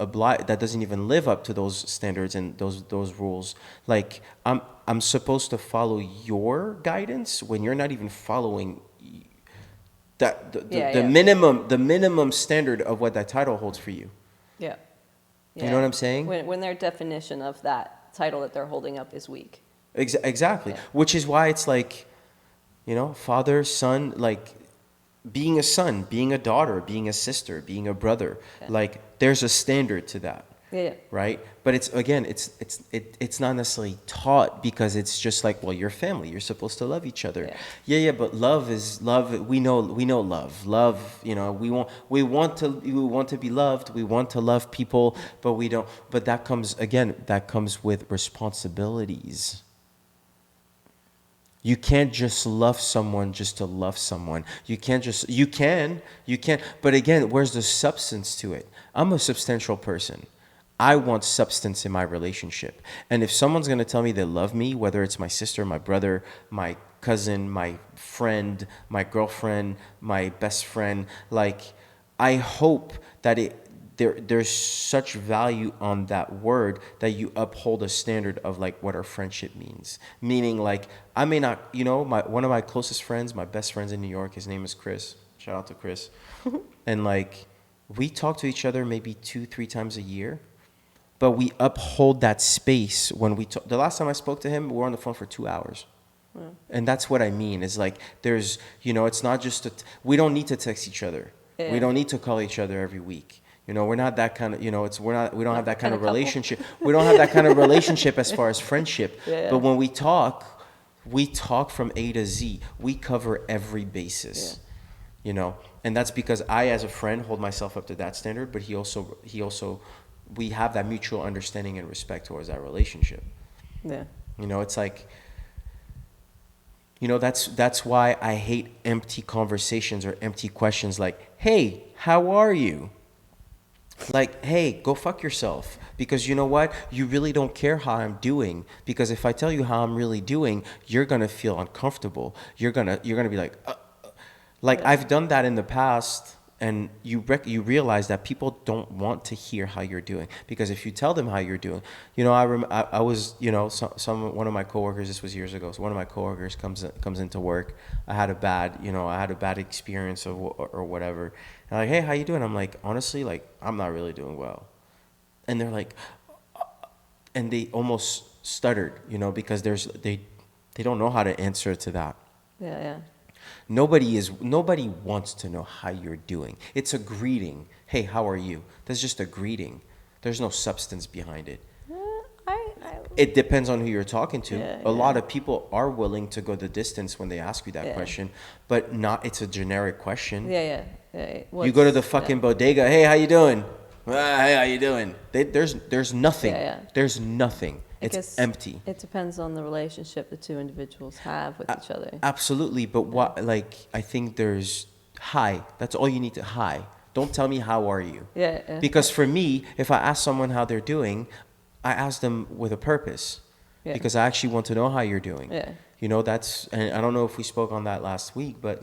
live up to those standards and those rules. Like, I'm supposed to follow your guidance when you're not even following the minimum standard of what that title holds for you. Yeah. You know what I'm saying? When their definition of that title that they're holding up is weak. Exactly. Yeah. Which is why it's like, father, son, like, being a son, being a daughter, being a sister, being a brother, like, there's a standard to that. Yeah. Right? But it's not necessarily taught, because it's just like, well, you're family, you're supposed to love each other. Yeah, but love is love. We know love. Love, we want to be loved, we want to love people, but we don't. But that comes with responsibilities. You can't just love someone just to love someone. You can, but again, where's the substance to it? I'm a substantial person. I want substance in my relationship. And if someone's going to tell me they love me, whether it's my sister, my brother, my cousin, my friend, my girlfriend, my best friend, like, I hope that there's such value on that word that you uphold a standard of like what our friendship means. Meaning like I may not, one of my closest friends, my best friends in New York, his name is Chris. Shout out to Chris. And like we talk to each other maybe 2-3 times a year, but we uphold that space when we talk. The last time I spoke to him, we were on the phone for 2 hours. And that's what I mean. Is like there's, it's not just we don't need to text each other. Yeah. We don't need to call each other every week. We're not that kind of, we don't have that kind of relationship. We don't have that kind of relationship as far as friendship. Yeah. But when we talk from A to Z. We cover every basis. Yeah. And that's because I, as a friend, hold myself up to that standard. But he also, we have that mutual understanding and respect towards that relationship. Yeah. It's like, that's why I hate empty conversations or empty questions like, hey, how are you? Like, hey, go fuck yourself. Because you know what? You really don't care how I'm doing. Because if I tell you how I'm really doing, you're going to feel uncomfortable. You're going to be like, yeah. I've done that in the past. And you realize that people don't want to hear how you're doing. Because if you tell them how you're doing, I was, one of my coworkers, this was years ago. So one of my coworkers comes into work. I had a bad experience or whatever. And like, hey, how you doing? I'm like, honestly, like, I'm not really doing well. And they're like, and they almost stuttered, because they don't know how to answer to that. Yeah, yeah. Nobody wants to know how you're doing. It's a greeting. Hey, how are you? That's just a greeting. There's no substance behind it. It depends on who you're talking to. Yeah, a lot of people are willing to go the distance when they ask you that question, but it's a generic question. Yeah. You go to the fucking bodega. Hey, how you doing? Hey, how you doing? There's nothing. There's nothing. It's empty. It depends on the relationship the two individuals have with each other. Absolutely, but I think there's hi. That's all you need to hi. Don't tell me how are you. Yeah. Because for me, if I ask someone how they're doing, I ask them with a purpose. Yeah. Because I actually want to know how you're doing. Yeah. And I don't know if we spoke on that last week, but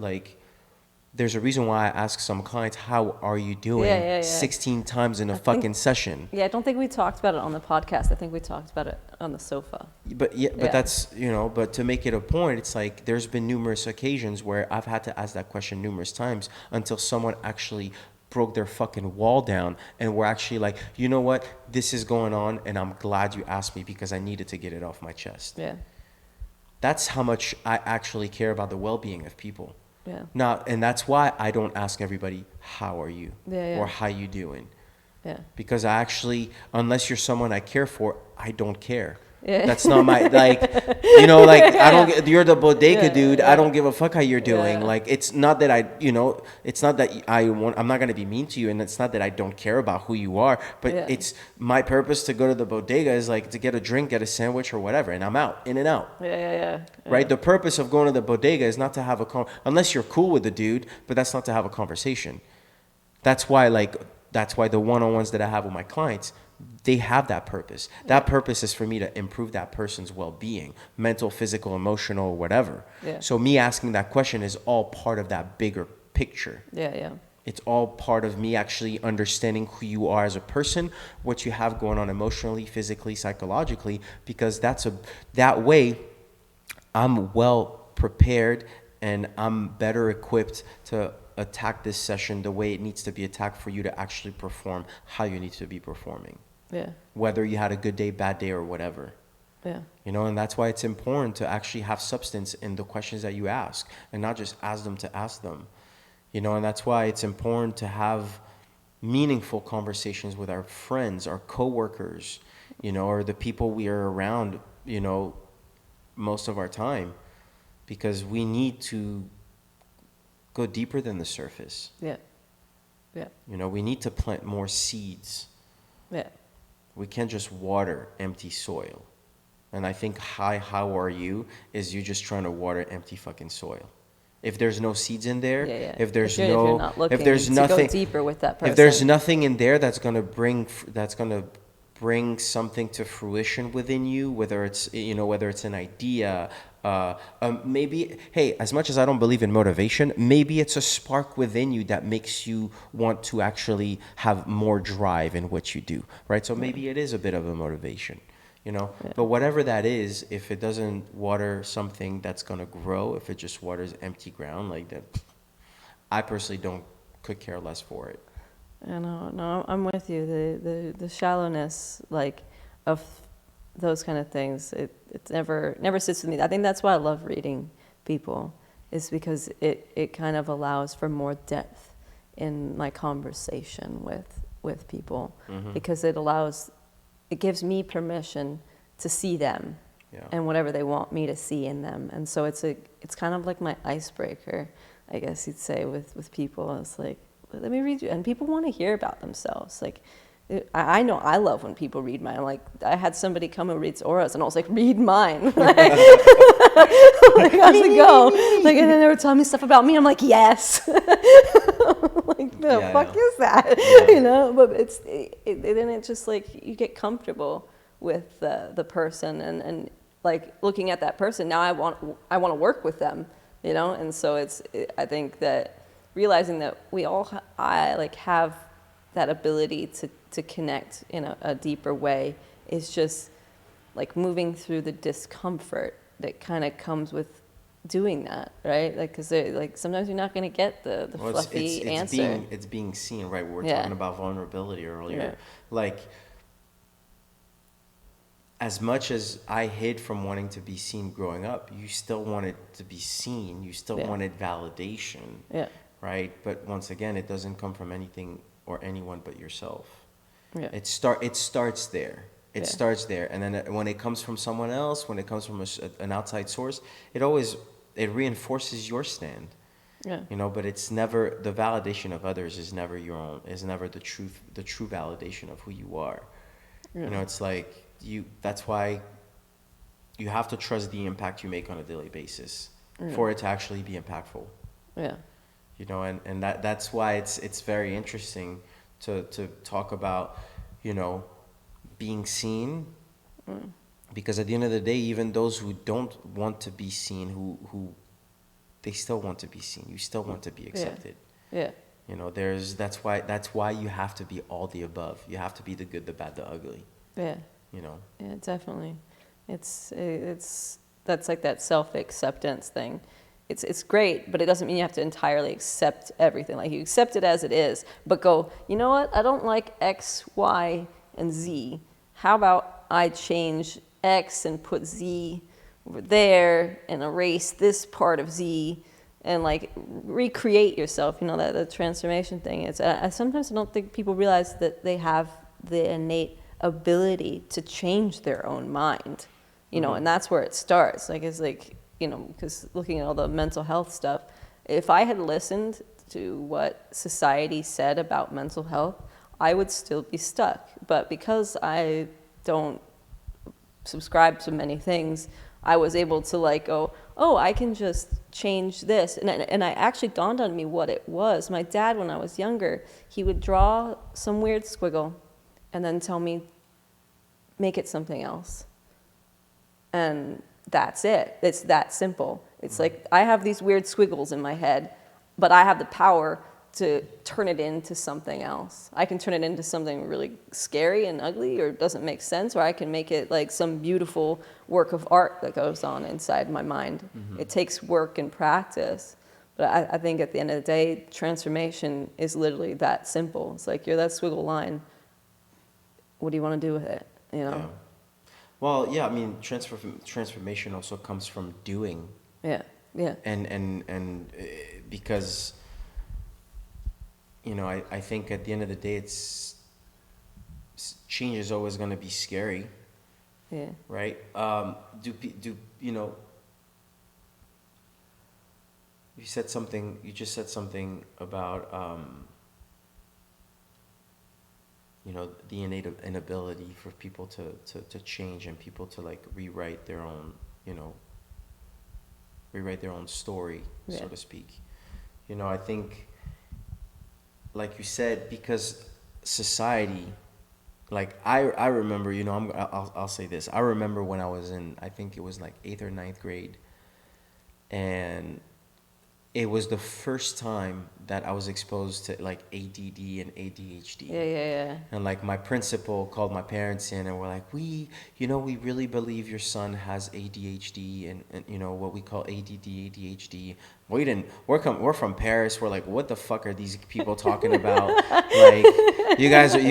there's a reason why I ask some clients, how are you doing 16 times in a fucking session. Yeah, I don't think we talked about it on the podcast. I think we talked about it on the sofa. But that's, but to make it a point, it's like there's been numerous occasions where I've had to ask that question numerous times until someone actually broke their fucking wall down and we're actually like, you know what, this is going on and I'm glad you asked me because I needed to get it off my chest. Yeah. That's how much I actually care about the well-being of people. Yeah. Now, and that's why I don't ask everybody, how are you? Or how you doing? Yeah. Because I actually, unless you're someone I care for, I don't care. Yeah. That's not my, I don't, you're the bodega dude. I don't give a fuck how you're doing. Yeah. It's not that it's not that I'm not going to be mean to you. And it's not that I don't care about who you are, but it's my purpose to go to the bodega is to get a drink, get a sandwich or whatever. And I'm out, in and out. Yeah. Right. The purpose of going to the bodega is not to have unless you're cool with the dude, but that's not to have a conversation. That's why the one-on-ones that I have with my clients, they have that purpose. That purpose is for me to improve that person's well-being, mental, physical, emotional, whatever. Yeah. So me asking that question is all part of that bigger picture. Yeah. It's all part of me actually understanding who you are as a person, what you have going on emotionally, physically, psychologically, because that way I'm well prepared and I'm better equipped to attack this session the way it needs to be attacked for you to actually perform how you need to be performing. Yeah. Whether you had a good day, bad day, or whatever. Yeah. And that's why it's important to actually have substance in the questions that you ask and not just ask them to ask them. And that's why it's important to have meaningful conversations with our friends, our coworkers, or the people we are around, most of our time, because we need to go deeper than the surface. Yeah. We need to plant more seeds. Yeah. We can't just water empty soil. And I think hi, how are you is you just trying to water empty fucking soil. If there's no seeds in there, if there's if you're not looking to go deeper with that person. If there's nothing in there that's going to bring something to fruition within you, whether it's an idea, Maybe, hey, as much as I don't believe in motivation, maybe it's a spark within you that makes you want to actually have more drive in what you do, right? So maybe it is a bit of a motivation, you know? But whatever that is, if it doesn't water something that's going to grow, if it just waters empty ground like that, I personally don't could care less for it. I know, no, I'm with you. The shallowness, like, of those kind of things, it never sits with me. I think that's why I love reading people, is because it kind of allows for more depth in my conversation with people, because it gives me permission to see them and whatever they want me to see in them. And so it's kind of like my icebreaker, I guess you'd say, with people. It's like, let me read you. And people want to hear about themselves. Like, I know I love when people read mine. Like, I had somebody come who reads auras, and I was like, read mine. Like, how's it go? Like, and then they were telling me stuff about me. I'm like, yes. Like, the fuck is that? Yeah. You know? But then it's just like, you get comfortable with the person, and like looking at that person. Now I want to work with them, you know? And so I think that realizing that we all have that ability to connect in a deeper way is just like moving through the discomfort that kind of comes with doing that, right? Like, because like sometimes you're not going to get the fluffy answer. It's being seen, right? We were talking about vulnerability earlier. Yeah. Like, as much as I hid from wanting to be seen growing up, you still wanted to be seen. You still wanted validation. Yeah. Right? But once again, it doesn't come from anything or anyone but yourself. Yeah. It starts there. It starts there. And then when it comes from someone else, when it comes from an outside source, it reinforces your stand. Yeah. You know, but it's never, the validation of others is never your own, is never the true validation of who you are. Yeah. You know, it's like that's why you have to trust the impact you make on a daily basis for it to actually be impactful. Yeah. You know, and that's why it's very interesting to talk about, you know, being seen, because at the end of the day, even those who don't want to be seen, who they still want to be seen. You still want to be accepted. Yeah. You know, that's why you have to be all the above. You have to be the good, the bad, the ugly. Yeah. You know. Yeah, definitely. It's that's like that self-acceptance thing. It's great, but it doesn't mean you have to entirely accept everything. Like, you accept it as it is, but go, you know what? I don't like X, Y, and Z. How about I change X and put Z over there and erase this part of Z and like recreate yourself? You know, that the transformation thing. It's sometimes I don't think people realize that they have the innate ability to change their own mind. You know, and that's where it starts. Like, it's like, you know, because looking at all the mental health stuff, if I had listened to what society said about mental health, I would still be stuck. But because I don't subscribe to many things, I was able to like go, oh, I can just change this. And I actually dawned on me what it was. My dad, when I was younger, he would draw some weird squiggle and then tell me, make it something else. And that's it. It's that simple. It's like, I have these weird squiggles in my head, but I have the power to turn it into something else. I can turn it into something really scary and ugly or doesn't make sense, or I can make it like some beautiful work of art that goes on inside my mind. It takes work and practice. But I think at the end of the day, transformation is literally that simple. It's like, you're that squiggle line. What do you want to do with it? You know? Yeah. Well, yeah, I mean, transformation also comes from doing. Yeah, yeah. And because, you know, I think at the end of the day, change is always going to be scary. Yeah. Right? Do you know, you just said something about, you know, the innate inability for people to change and people to like rewrite their own story, so to speak. You know, I think, like you said, because society, like I remember, you know, I'll say this. I remember when I was in, I think it was like 8th or 9th grade, and it was the first time that I was exposed to like ADD and ADHD. Yeah. And like my principal called my parents in and we're like, we really believe your son has ADHD and what we call ADD, ADHD. We didn't, we're from Paris. We're like, what the fuck are these people talking about? Like, you guys are,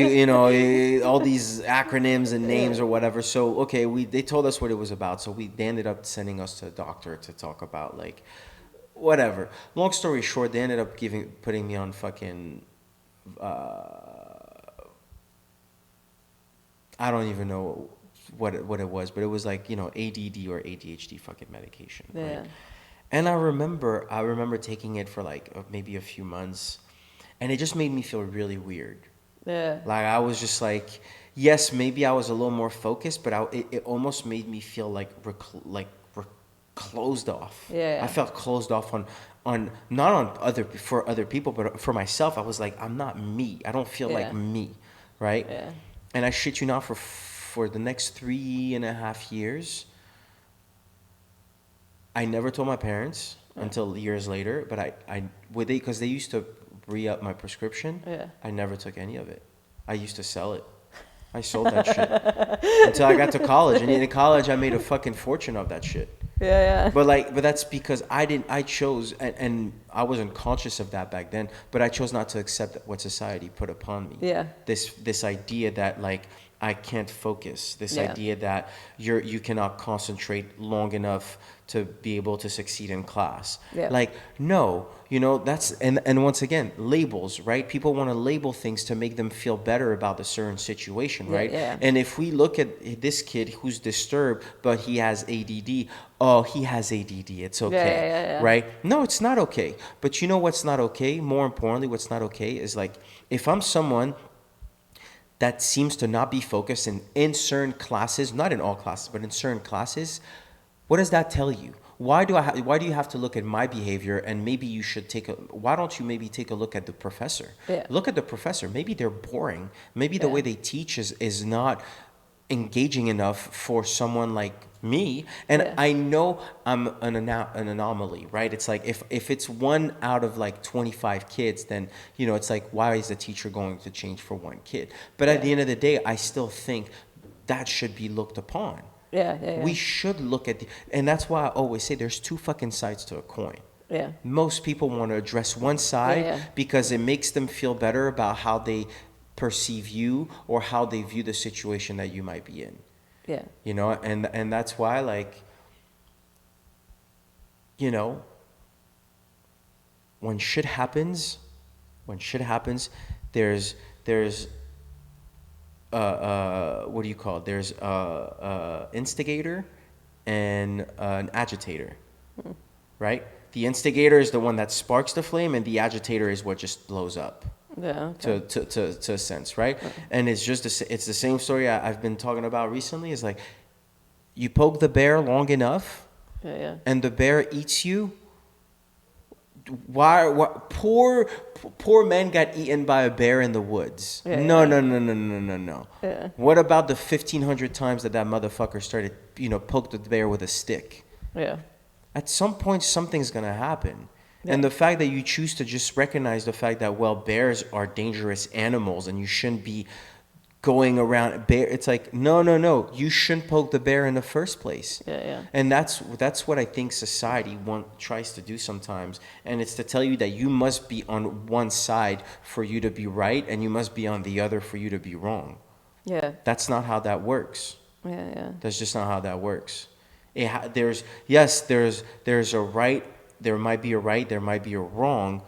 all these acronyms and names or whatever. So, okay, they told us what it was about. So they ended up sending us to a doctor to talk about like, whatever. Long story short, they ended up putting me on fucking, I don't even know what it was, but it was like, ADD or ADHD fucking medication. Yeah. Right? And I remember taking it for like maybe a few months, and it just made me feel really weird. Yeah. Like I was just like, yes, maybe I was a little more focused, but it almost made me feel like closed off. Yeah. I felt closed off on not on for other people, but for myself. I was like, I'm not me. I don't feel like me, right? Yeah. And I shit you not, for the next 3.5 years, I never told my parents until years later. But because they used to re-up my prescription. Yeah. I never took any of it. I used to sell it. I sold that shit until I got to college, and in college I made a fucking fortune of that shit. Yeah. But that's because I chose, and I wasn't conscious of that back then, but I chose not to accept what society put upon me. Yeah. This idea that like I can't focus, this Yeah. idea that you cannot concentrate long enough to be able to succeed in class. Yeah. Like, no, that's, and once again, labels, right? People want to label things to make them feel better about the certain situation, right? Yeah. And if we look at this kid who's disturbed, but he has ADD, oh, he has ADD, it's okay, Yeah. right? No, it's not okay. But you know what's not okay? More importantly, what's not okay is like, if I'm someone that seems to not be focused in certain classes, not in all classes, but in certain classes, what does that tell you? Why do you have to look at my behavior, and maybe you should why don't you maybe take a look at the professor? Yeah. Look at the professor. Maybe they're boring. Maybe the way they teach is not engaging enough for someone like me. And I know I'm an anomaly, right? It's like if it's 1 out of like 25 kids, then it's like, why is the teacher going to change for one kid? But at the end of the day, I still think that should be looked upon. Yeah. We should look at and that's why I always say there's two fucking sides to a coin. Yeah. Most people want to address one side because it makes them feel better about how they perceive you or how they view the situation that you might be in. Yeah. And that's why, like, when shit happens, there's what do you call it? There's instigator and an agitator, right? The instigator is the one that sparks the flame, and the agitator is what just blows up. Yeah. Okay. To a sense, right? And it's the same story I've been talking about recently. Is like, you poke the bear long enough, and the bear eats you. Why poor men got eaten by a bear in the woods? No. Yeah. What about the 1,500 times that motherfucker started, poked the bear with a stick? Yeah. At some point, something's gonna happen. And the fact that you choose to just recognize the fact that, well, bears are dangerous animals and you shouldn't be going around bear. It's like, no. You shouldn't poke the bear in the first place. Yeah. And that's what I think society tries to do sometimes. And it's to tell you that you must be on one side for you to be right, and you must be on the other for you to be wrong. Yeah. That's not how that works. Yeah. That's just not how that works. There's a right. There might be a right, there might be a wrong,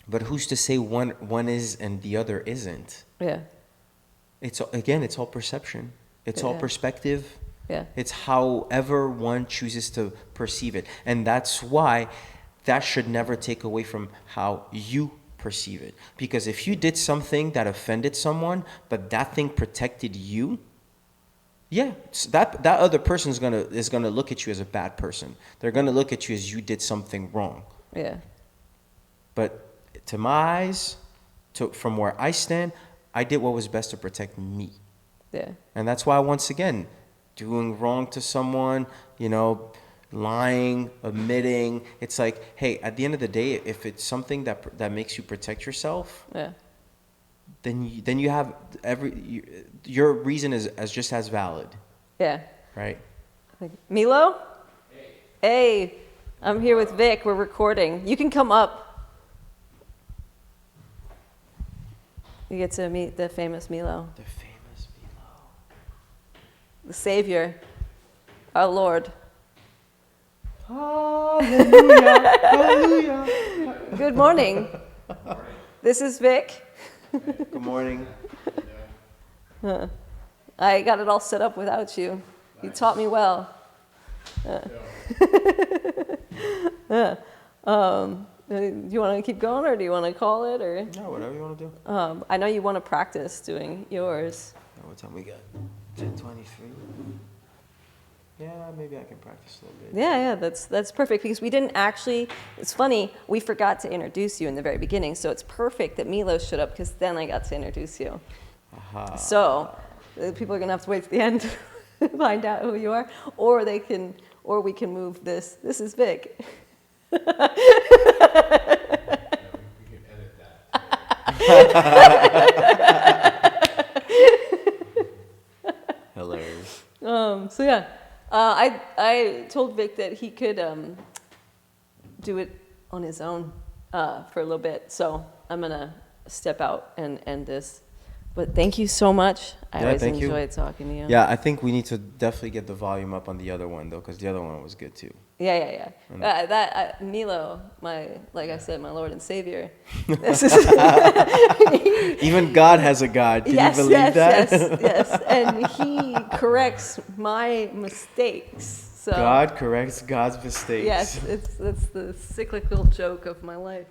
but who's to say one is and the other isn't? Yeah. It's all perception. It's all perspective. Yeah. It's however one chooses to perceive it. And that's why that should never take away from how you perceive it. Because if you did something that offended someone, but that thing protected you, that other person is gonna look at you as a bad person. They're gonna look at you as you did something wrong. Yeah. But to my eyes, from where I stand, I did what was best to protect me. Yeah. And that's why, once again, doing wrong to someone, lying, admitting. It's like, hey, at the end of the day, if it's something that makes you protect yourself, Yeah. then you have your reason is just as valid, Yeah. right? Like, Milo? Hey, I'm here with Vic. We're recording. You can come up. You get to meet the famous Milo, The famous Milo. the Savior, our Lord. Hallelujah. Hallelujah. Good morning. This is Vic. Good morning. I got it all set up without you. You taught me well. Do you want to keep going, or do you want to call it, or? No, whatever you want to do. I know you want to practice doing yours. What time we got? 10:23. Yeah, maybe I can practice a little bit. Yeah, that's perfect, because we didn't actually. It's funny, we forgot to introduce you in the very beginning, so it's perfect that Milo showed up, because then I got to introduce you. Aha. So people are gonna have to wait to the end to find out who you are, or we can move this. This is Vic. We can edit that. Hilarious. So yeah, I told Vic that he could do it on his own for a little bit. So I'm gonna step out and end this. But thank you so much. I always enjoyed talking to you. Yeah, I think we need to definitely get the volume up on the other one though, because the other one was good too. Yeah. Milo, like I said, my Lord and Savior. This is Even God has a God. Can you believe that? Yes. And He corrects my mistakes. So God corrects God's mistakes. yes, it's the cyclical joke of my life.